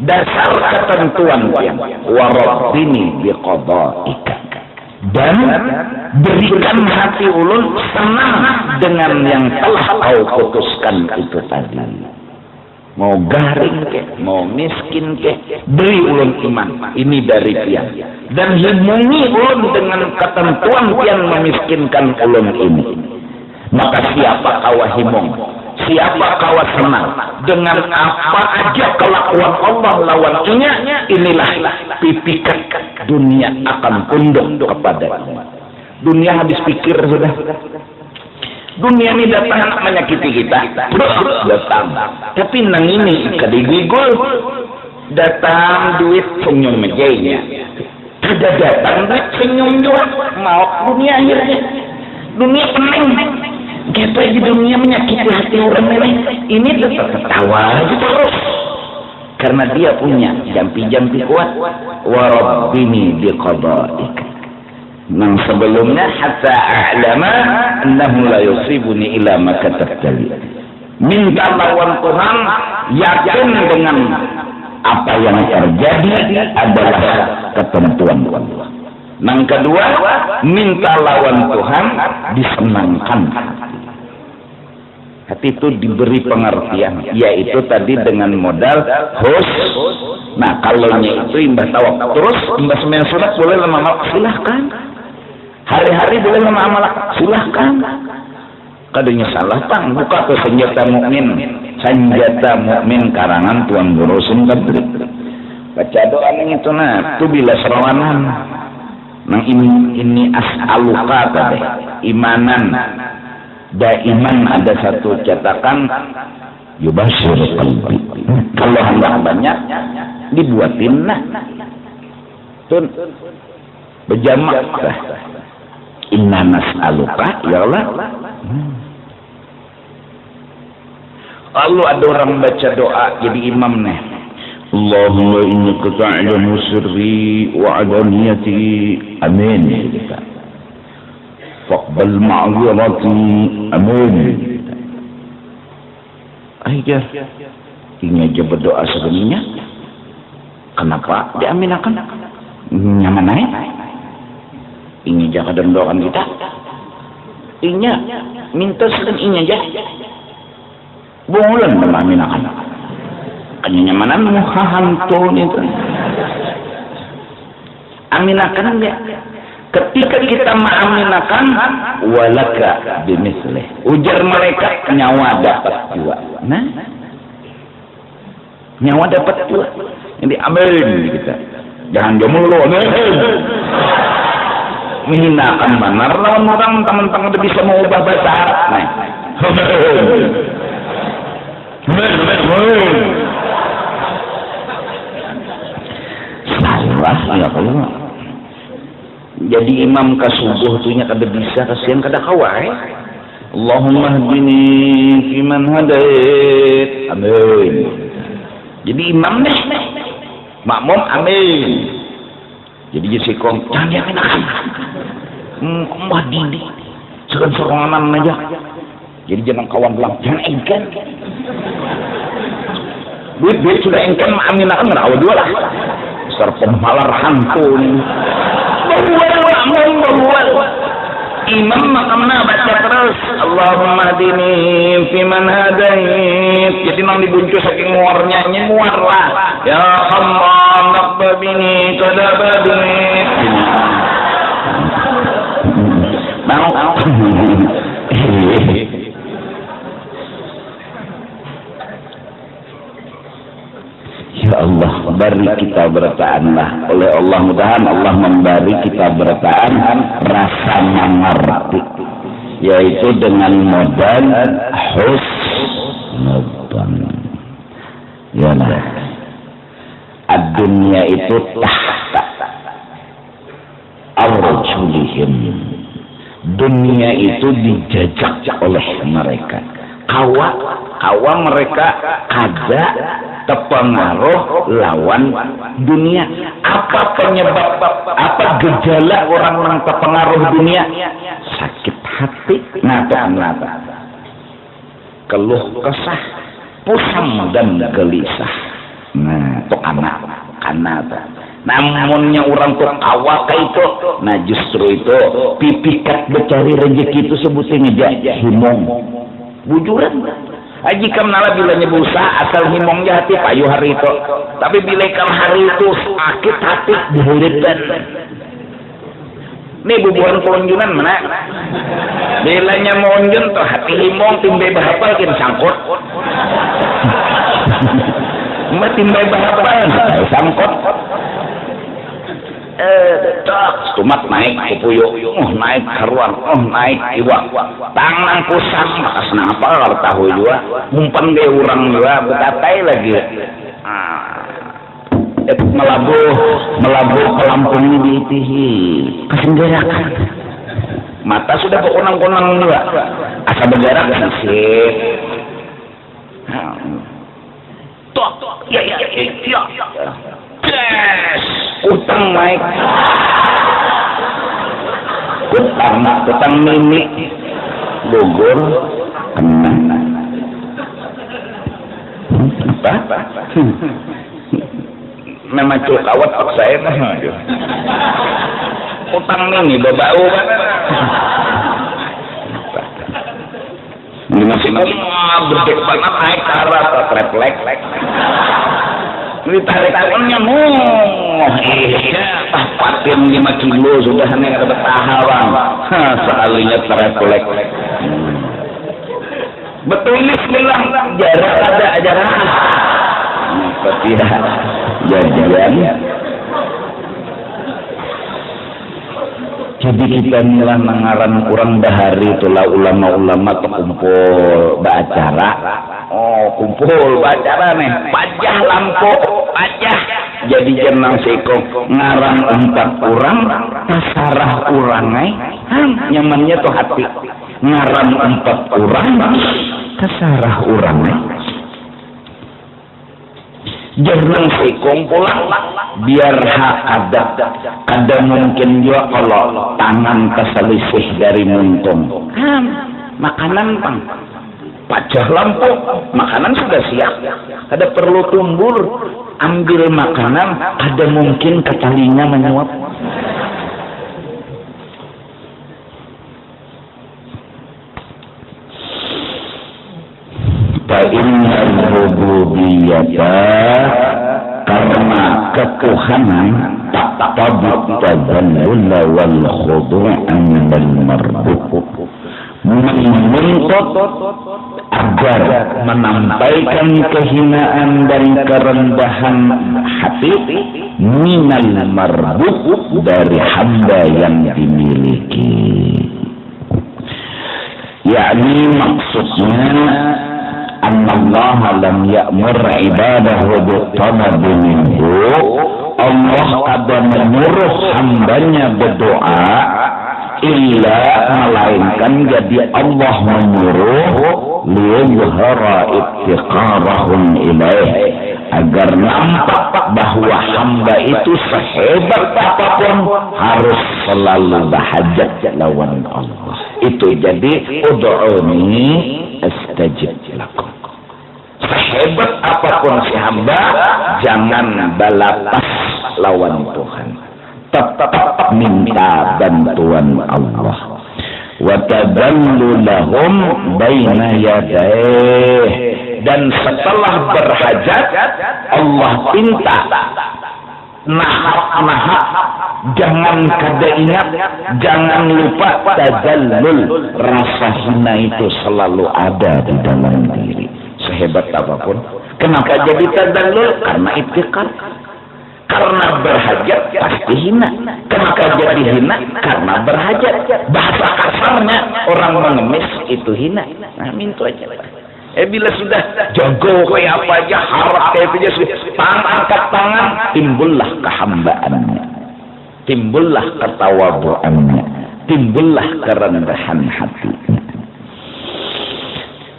dasar ketentuan dia. Wa rabbini biqada'ika, dan berikan hati ulun senang dengan yang telah kau putuskan itu tadi. Mau garing ke, mau miskin ke, beri ulun iman. Ini dari tiang. Dan himungi ulun dengan ketentuan yang memiskinkan ulun ini. Maka siapa kawa himung, siapa kawa senang dengan apa aja kelakuan Allah lawan inilah pipikan dunia akan tunduk kepada dunia. Habis pikir sudah. Dunia ini datang menyakiti kita, datang. Tapi nang ini kadigigul, datang duit senyum mejanya. Ada datang duit senyum juga, mau dunia akhirnya. Dunia pening, kita di dunia menyakiti hati orang ini. Ini tetap ketawa aja terus. Karena dia punya jampi-jampi kuat. Wa rabbini biqada'ika. Nang sebelumnya hatta a'lama annahu la yusibuni illa ma katabtali. Minta lawan Tuhan, yakin dengan apa yang terjadi adalah ketentuan Allah. Nang kedua, minta lawan Tuhan disenangkan. Hati itu diberi pengertian, yaitu tadi dengan modal hus. Nah, kalau itu imbas tawak terus, imbas sembahyang sunat boleh lama-lama, silahkan. Hari-hari boleh amal, silahkan. Kadangnya salah pang, buka tuh senjata mukmin karangan Tuan Guru Sumkadri. Baca doa itu itu bila serawanan. Nang ini as'aluka tadi, imanan. Daiman ada satu cetakan yubashir qalbi. Kalau hendak banyak dibuatin Tun berjamak inna nas'aluka ya Allah. Lalu ada orang baca doa jadi imam nih. Allahumma innaka ta'lamu sirri wa adaniyati. Amin. Faqbal ma'zirati. Amin. Aja ini aja berdoa sebenarnya. Kenapa diaminakan? Nyaman aja. Ini jaga dan doakan kita. Inya minta sedang inya aja. Bulan mengaminakan. Hanya nyamanan muhahanto itu. Aminakan ya. Ketika kita mengaminakan walaka bimislih. Ujar mereka nyawa dapat juga. Nah, nyawa dapat juga. Ini amin kita. Jangan jomolo. Menghinakan benar lawan orang teman-teman udah bisa mengubah bahasa Arab. Nah. Salah ya kalau. Jadi imam ka subuh tuhnya kada bisa kasihan kada kawai. Allahumma hdini fi man hadait. Amin. Jadi imam nih. Makmum amin. Jadi sikong jangan enakan. Mbah dini. Segan serongan aja. Jadi jangan kawan bilang jangan engken. Duit sudah engken aminakan ngerawa dua lah. Besar pemalar hantu ini. Berbual. Imam makamna baca terus Allahumma dini fiman hadait. Jadi nang dibuncus saking muarnya muar lah. Ya Allah naqbabini kadababini. Mau Ya Allah, beri kita bertaanlah oleh Allah, mudahan Allah memberi kita bertaan rasa mengerti, yaitu dengan modal husnudzan. Ya lah. Ad-dunya itu tahta arjulihim. Dunia itu dijajak oleh mereka. Kawa mereka kada terpengaruh lawan dunia. Apa penyebab, apa gejala orang yang terpengaruh dunia? Sakit hati, nata, keluh kesah, pusing dan gelisah. Nah, itu kanata. Namunnya orang tuh awak itu, nah justru itu pipikat bercari rezeki itu sebutnya himong, bujuran. Aji kamnala bila nyebusa asal himongnya hati payu hari itu, tapi bila kalau hari itu sakit hati dihuritan. Ini bubuhan pelunjunan mana? Bilanya monjun tuh hati himong timbe berapa kin sangkut. Mbak timbe berapa sangkut. Tumat naik kupuyo, naik karuan, naik iwak, tangan pusat, makas napa kalau tahu juga, umpan gaya orang juga, betatai lagi, melabuh pelampung di tihi, kesenggerakan, mata sudah berkonang-konang juga, asa bergerak sih, ya. Yes, utang naik, utang mini, Bogor, kena. Apa? Memang kawat saya mah. Utang mini berbau kan? Ini masih berdek banget naik ke arah refleks. Ini tarik-tariknya patin 5 kilo sudah nih ada bertahawan sekalinya tereflek. Betul ini bilang jarak ada ajaran seperti jajan. Jadi kita nilah nangaran kurang dahari itulah ulama-ulama kumpul beracara. Kumpul beracara nih, pajah lampu, pajah. Jadi jenang sekong ngarang 4 orang, tasarah orang nyamannya tuh hati. Ngarang 4 orang, tasarah orang jenang sekong pulang biar hak ada mungkin juga kalau tangan keselisih dari muntung makanan pang pajah lampu makanan sudah siap ada perlu tumbur ambil makanan ada mungkin kecalinya menyuap Fa'inna rububiyata karena ketuhanan tak tabuk tadallul wal khudu'an wal marbuk menuntut agar menampaikan kehinaan dan kerendahan hati minal marbuk dari hamba yang dimiliki yakni maksudnya Allah lam ya'mur ibadahu bitalabin minhu Allah kada menyuruh hambanya berdoa illa melainkan jadi Allah menyuruh liyuzhara ittiqarahum ilaih agar nampak bahwa hamba itu sehebat apapun harus selalu berhajat lawan Allah itu jadi ud'uni astajib lakum sehebat apapun si hamba jangan balapas lawan Tuhan tetap minta bantuan Allah wa tadallu lahum baina yadayh dan setelah berhajat Allah pinta nahak jangan kada ingat jangan lupa tadallul rasa hina itu selalu ada di dalam diri sehebat apapun kenapa jadi tadallul karena itikad karena berhajat pasti hina kenapa jadi hina karena berhajat bahasa kasarnya orang mengemis itu hina nah mintu aja Bila sudah jago kayak apa aja, harap kayak apa aja, sudah angkat tangan, timbullah kehambaannya, timbullah ketawaduannya, timbullah kerendahan hatinya.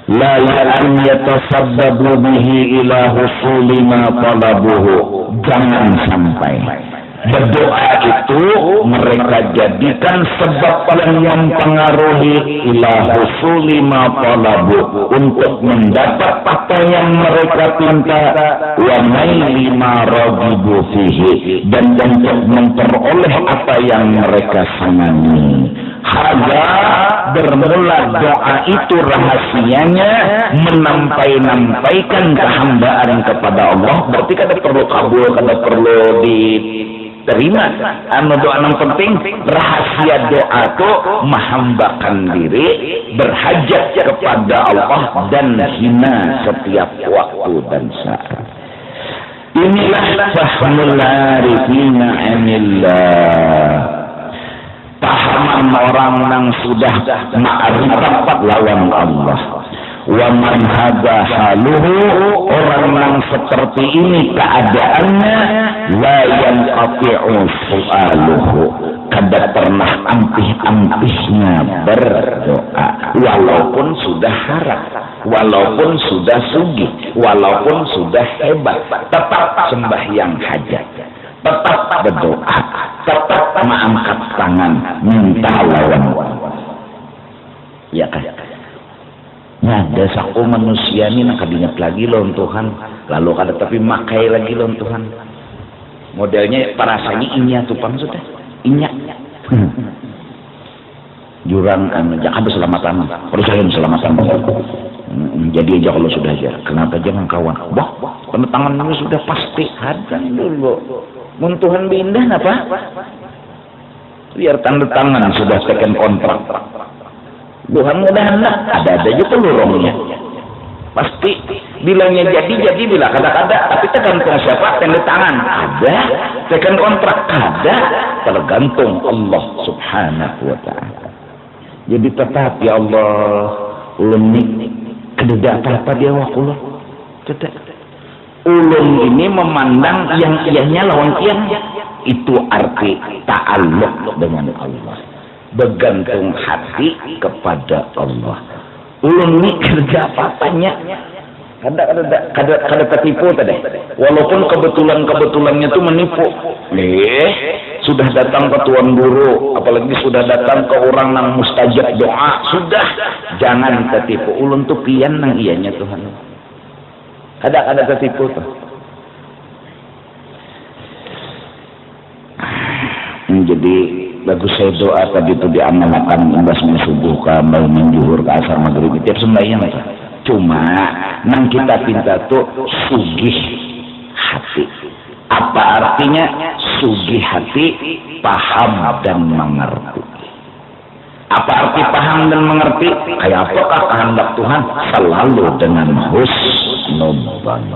La an yatasabbabu bihi ila husuli ma talabuhu. Jangan sampai berdoa itu mereka jadikan sebab yang mempengaruhi ila husuli ma talabu, untuk mendapat apa yang mereka pinta, wa naili ma ragibu fihi, dan untuk memperoleh apa yang mereka senangi. Harga bermula doa itu rahasianya menampai-nampaikan kehambaan kepada Allah. Berarti kada perlu kabul, kada perlu diterima. Doa yang penting rahasia doa itu menghambakan diri, berhajat kepada Allah dan hina setiap waktu dan saat. Inilah fahmul arifina anillah. Pahaman orang yang sudah ma'rifat lawan Allah. Wa man hadha haluhu, orang yang seperti ini keadaannya, la yanqati'u su'aluhu, kada pernah ampih-ampihnya berdoa, walaupun sudah harap, walaupun sudah sugih, walaupun sudah hebat, tetap sembahyang hajat, tetap berdoa, tetap mengangkat tangan minta lawan. Ya kan? Nah, desaku manusia ini nak kabinat lagi loh Tuhan, lalu kada tapi makai lagi loh Tuhan. Modelnya parasanya inya tupang sudah, inya. Jurang jangan berselamatan, perusahaan selamatan. Jadi aja kalau sudah aja, kenapa jangan kawan? Wah, penetangannya sudah pasti hadang dulu. Mun Tuhan bindah apa? Biar tanda tangan sudah second kontrak. Tuhan mudah hendak ada aja pelurungnya. Pasti bilangnya jadi bila kada-kada, tapi tergantung siapa tanda tangan. Ada second kontrak, ada tergantung Allah Subhanahu wa taala. Jadi tetap ya Allah ulun kada apa dia wakullah. Tetap ulun ini memandang yang ianya lawan kian, itu arti ta'alluq dengan Allah, bergantung hati kepada Allah. Ulun ini kerja apa-apanya kada tertipu tadi, walaupun kebetulannya itu menipu. Sudah datang ke tuan guru, apalagi sudah datang ke orang yang mustajab doa, sudah jangan tertipu. Ulun tuh pian nang ianya Tuhan. Ada tertipu tuh. Jadi bagus saya doa tadi itu diamalkan imbas subuh ke bangun zuhur ke asar maghrib tiap sembahyang aja. Cuma nang kita pinta tuh sugih hati. Apa artinya sugih hati? Paham dan mengerti. Apa arti paham dan mengerti? Kayak apakah kehendak Tuhan? Selalu dengan husnudzan.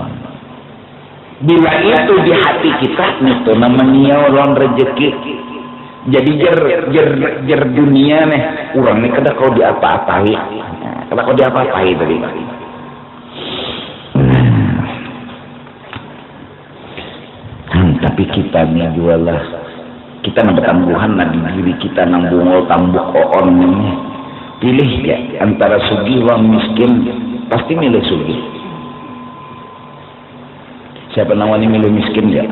Bila itu di hati kita, itu namanya orang rezeki. Jadi jer dunia nih, orang nih kada kau diapa-apai, kada kau diapa-apai tadi. Tapi kita nih jualah, kita nambah tangguhan di diri kita nang bungol tambuk oon ini. Pilih ya antara sugih wang miskin, pasti milih sugih. Siapa nawani milih miskin ya?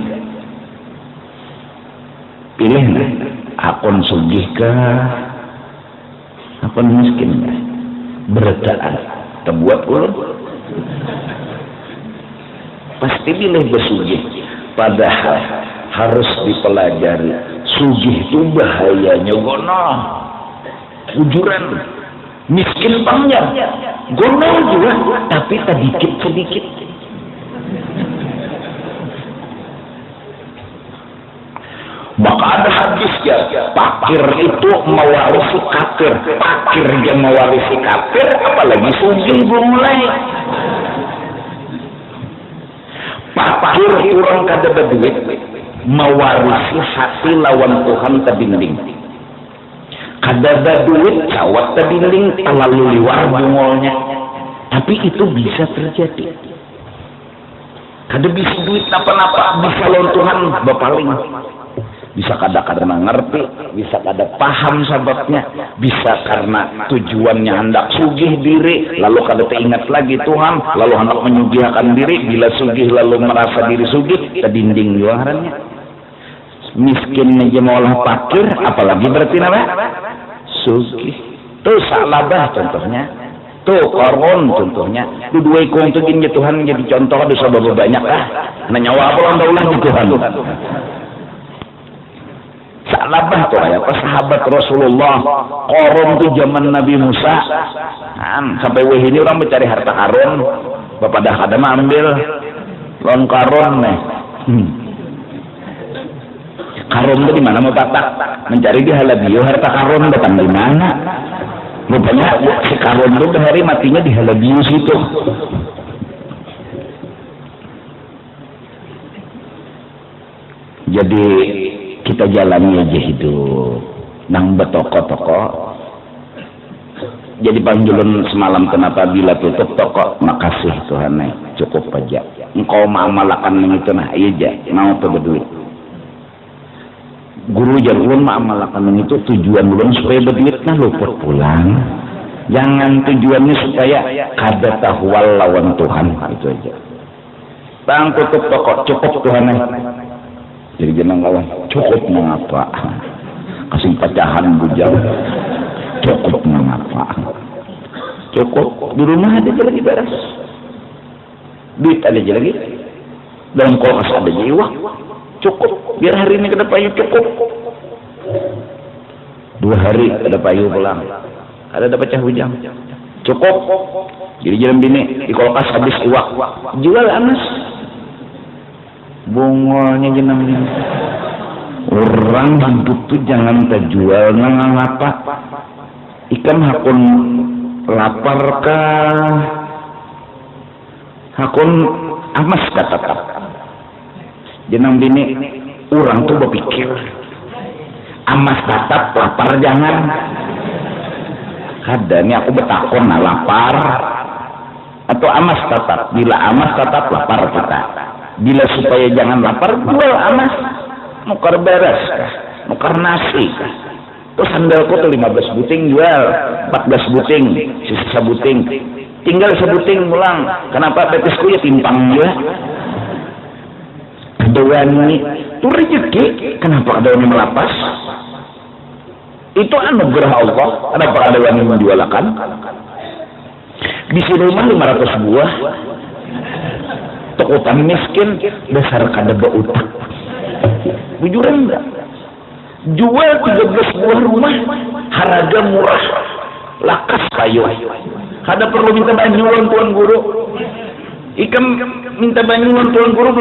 Pilih nah, akun sugih kah? Akun miskin kah? Berdaan, terbuat ulun. Pasti pilih bersugih. Padahal harus dipelajari, sugih itu bahayanya gono, ujuran, miskin panjang, gono juga, tapi sedikit. Maka ada hadisnya, fakir itu mewarisi kafir, fakir yang mewarisi kafir, apalagi sugih belum mulai. Fakir orang kada berduit, mewarisi hati lawan Tuhan terdinding. Kada berduit, cawat terdinding, terlalu liwar bungolnya. Tapi itu bisa terjadi. Kada bisa duit apa-apa, bisa lontuhan bapaling. Bisa kadang-kadang ngerti, bisa kada paham sebabnya, bisa karena tujuannya hendak sugih diri, lalu kada teringat lagi Tuhan, lalu hendak menyugihkan diri, bila sugih lalu merasa diri sugih, kedinding juarannya. Miskin aja maulah fakir, apalagi berarti nama sugih. Tuh salabah contohnya, tuh koron contohnya. Dua ikon tuh gini Tuhan jadi contoh dosa banyak nanya apa orang ulah di Tuhan. Salabah tuh ya pas sahabat Rasulullah koron tuh zaman Nabi Musa sampai weh ini orang mencari harta karun bapak dah kada ambil lon karun nih karun tuh di mana mau tatak mencari di halabio harta karun datang di mana rupanya si karun tuh hari matinya di halabio situ. Jadi kita jalani aja hidup nang betoko-toko. Jadi panjulun semalam kenapa bila tutup toko, makasih Tuhan cukup aja engkau mengamalkan itu nah iya mau berduit guru jangan mengamalkan itu tujuan ulun supaya berduit nah luput pulang, jangan tujuannya supaya kada tahwal lawan Tuhan, itu aja. Tang tutup toko cukup Tuhan jadi jangan lawan cukup mengapa kasih pecahan bujang cukup mengapa cukup di rumah ada aja lagi beres duit ada aja lagi dalam kulkas ada aja uang cukup biar hari ini kada payu cukup 2 hari kada payu pulang ada dapat cah bujang cukup jadi jalan bini di kulkas habis uang jual anas bungolnya jenang ini. Orang hidup tuh jangan terjual nang apa. Ikan hakun lapar kah? Hakun amas kata. Jenang bini orang tuh berpikir amas tatap lapar jangan. Kadang aku betakon nah lapar atau amas tatap. Bila amas tatap lapar kita. Bila supaya jangan lapar jual amas nukar beres kah nukar nasi kah terus sandalku tuh 15 buting jual 14 buting sisa buting tinggal sebuting pulang kenapa betisku ya timpang juga kedoan ini itu rezeki kenapa kedoan melapas itu anugerah Allah kenapa kedoan yang menjualakan di rumah 500 buah utang miskin dasar kada beutang bujuran enggak jual 13 buah rumah harga murah lakas payu kada perlu minta banyuan tuan guru ikam minta banyuan tuan guru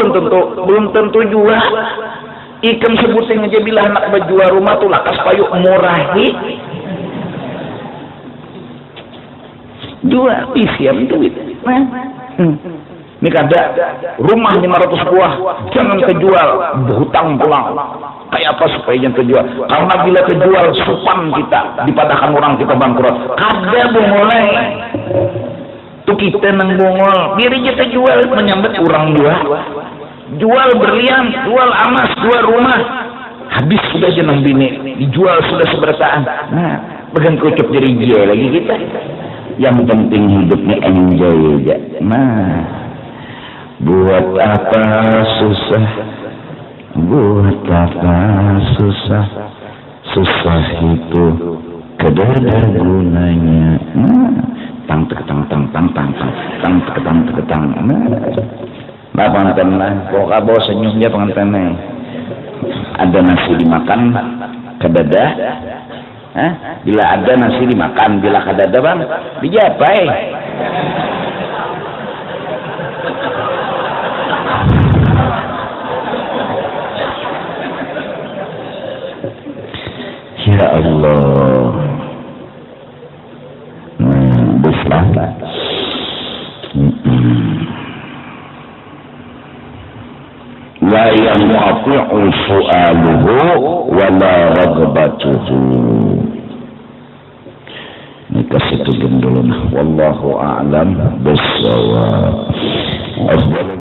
belum tentu jual ikam sebuting aja bila anak berjual rumah tuh lakas payu murahi jual isiam duit ini kada rumah 500 buah jangan kejual berhutang pulang kayak apa supaya jangan kejual karena bila kejual supan kita dipadahkan orang kita bangkrut kada bungolai tuh kita nang bungol biar aja kejual menyambut orang jual berlian jual amas jual rumah habis sudah jenang bini dijual sudah seberasaan nah bagian kucup jadi dia lagi kita yang penting hidupnya enjoy aja nah buat apa susah itu kedada gunanya tang nah pengantin lah pokoknya bawa senyum dia pengantinnya ada nasi dimakan kedada bila ada nasi dimakan bila kedada bang dijapai ya Allah besar la yanqati'u su'aluhu wa la ragbatuhu kasih dulu nah wallahu a'lam bissawab.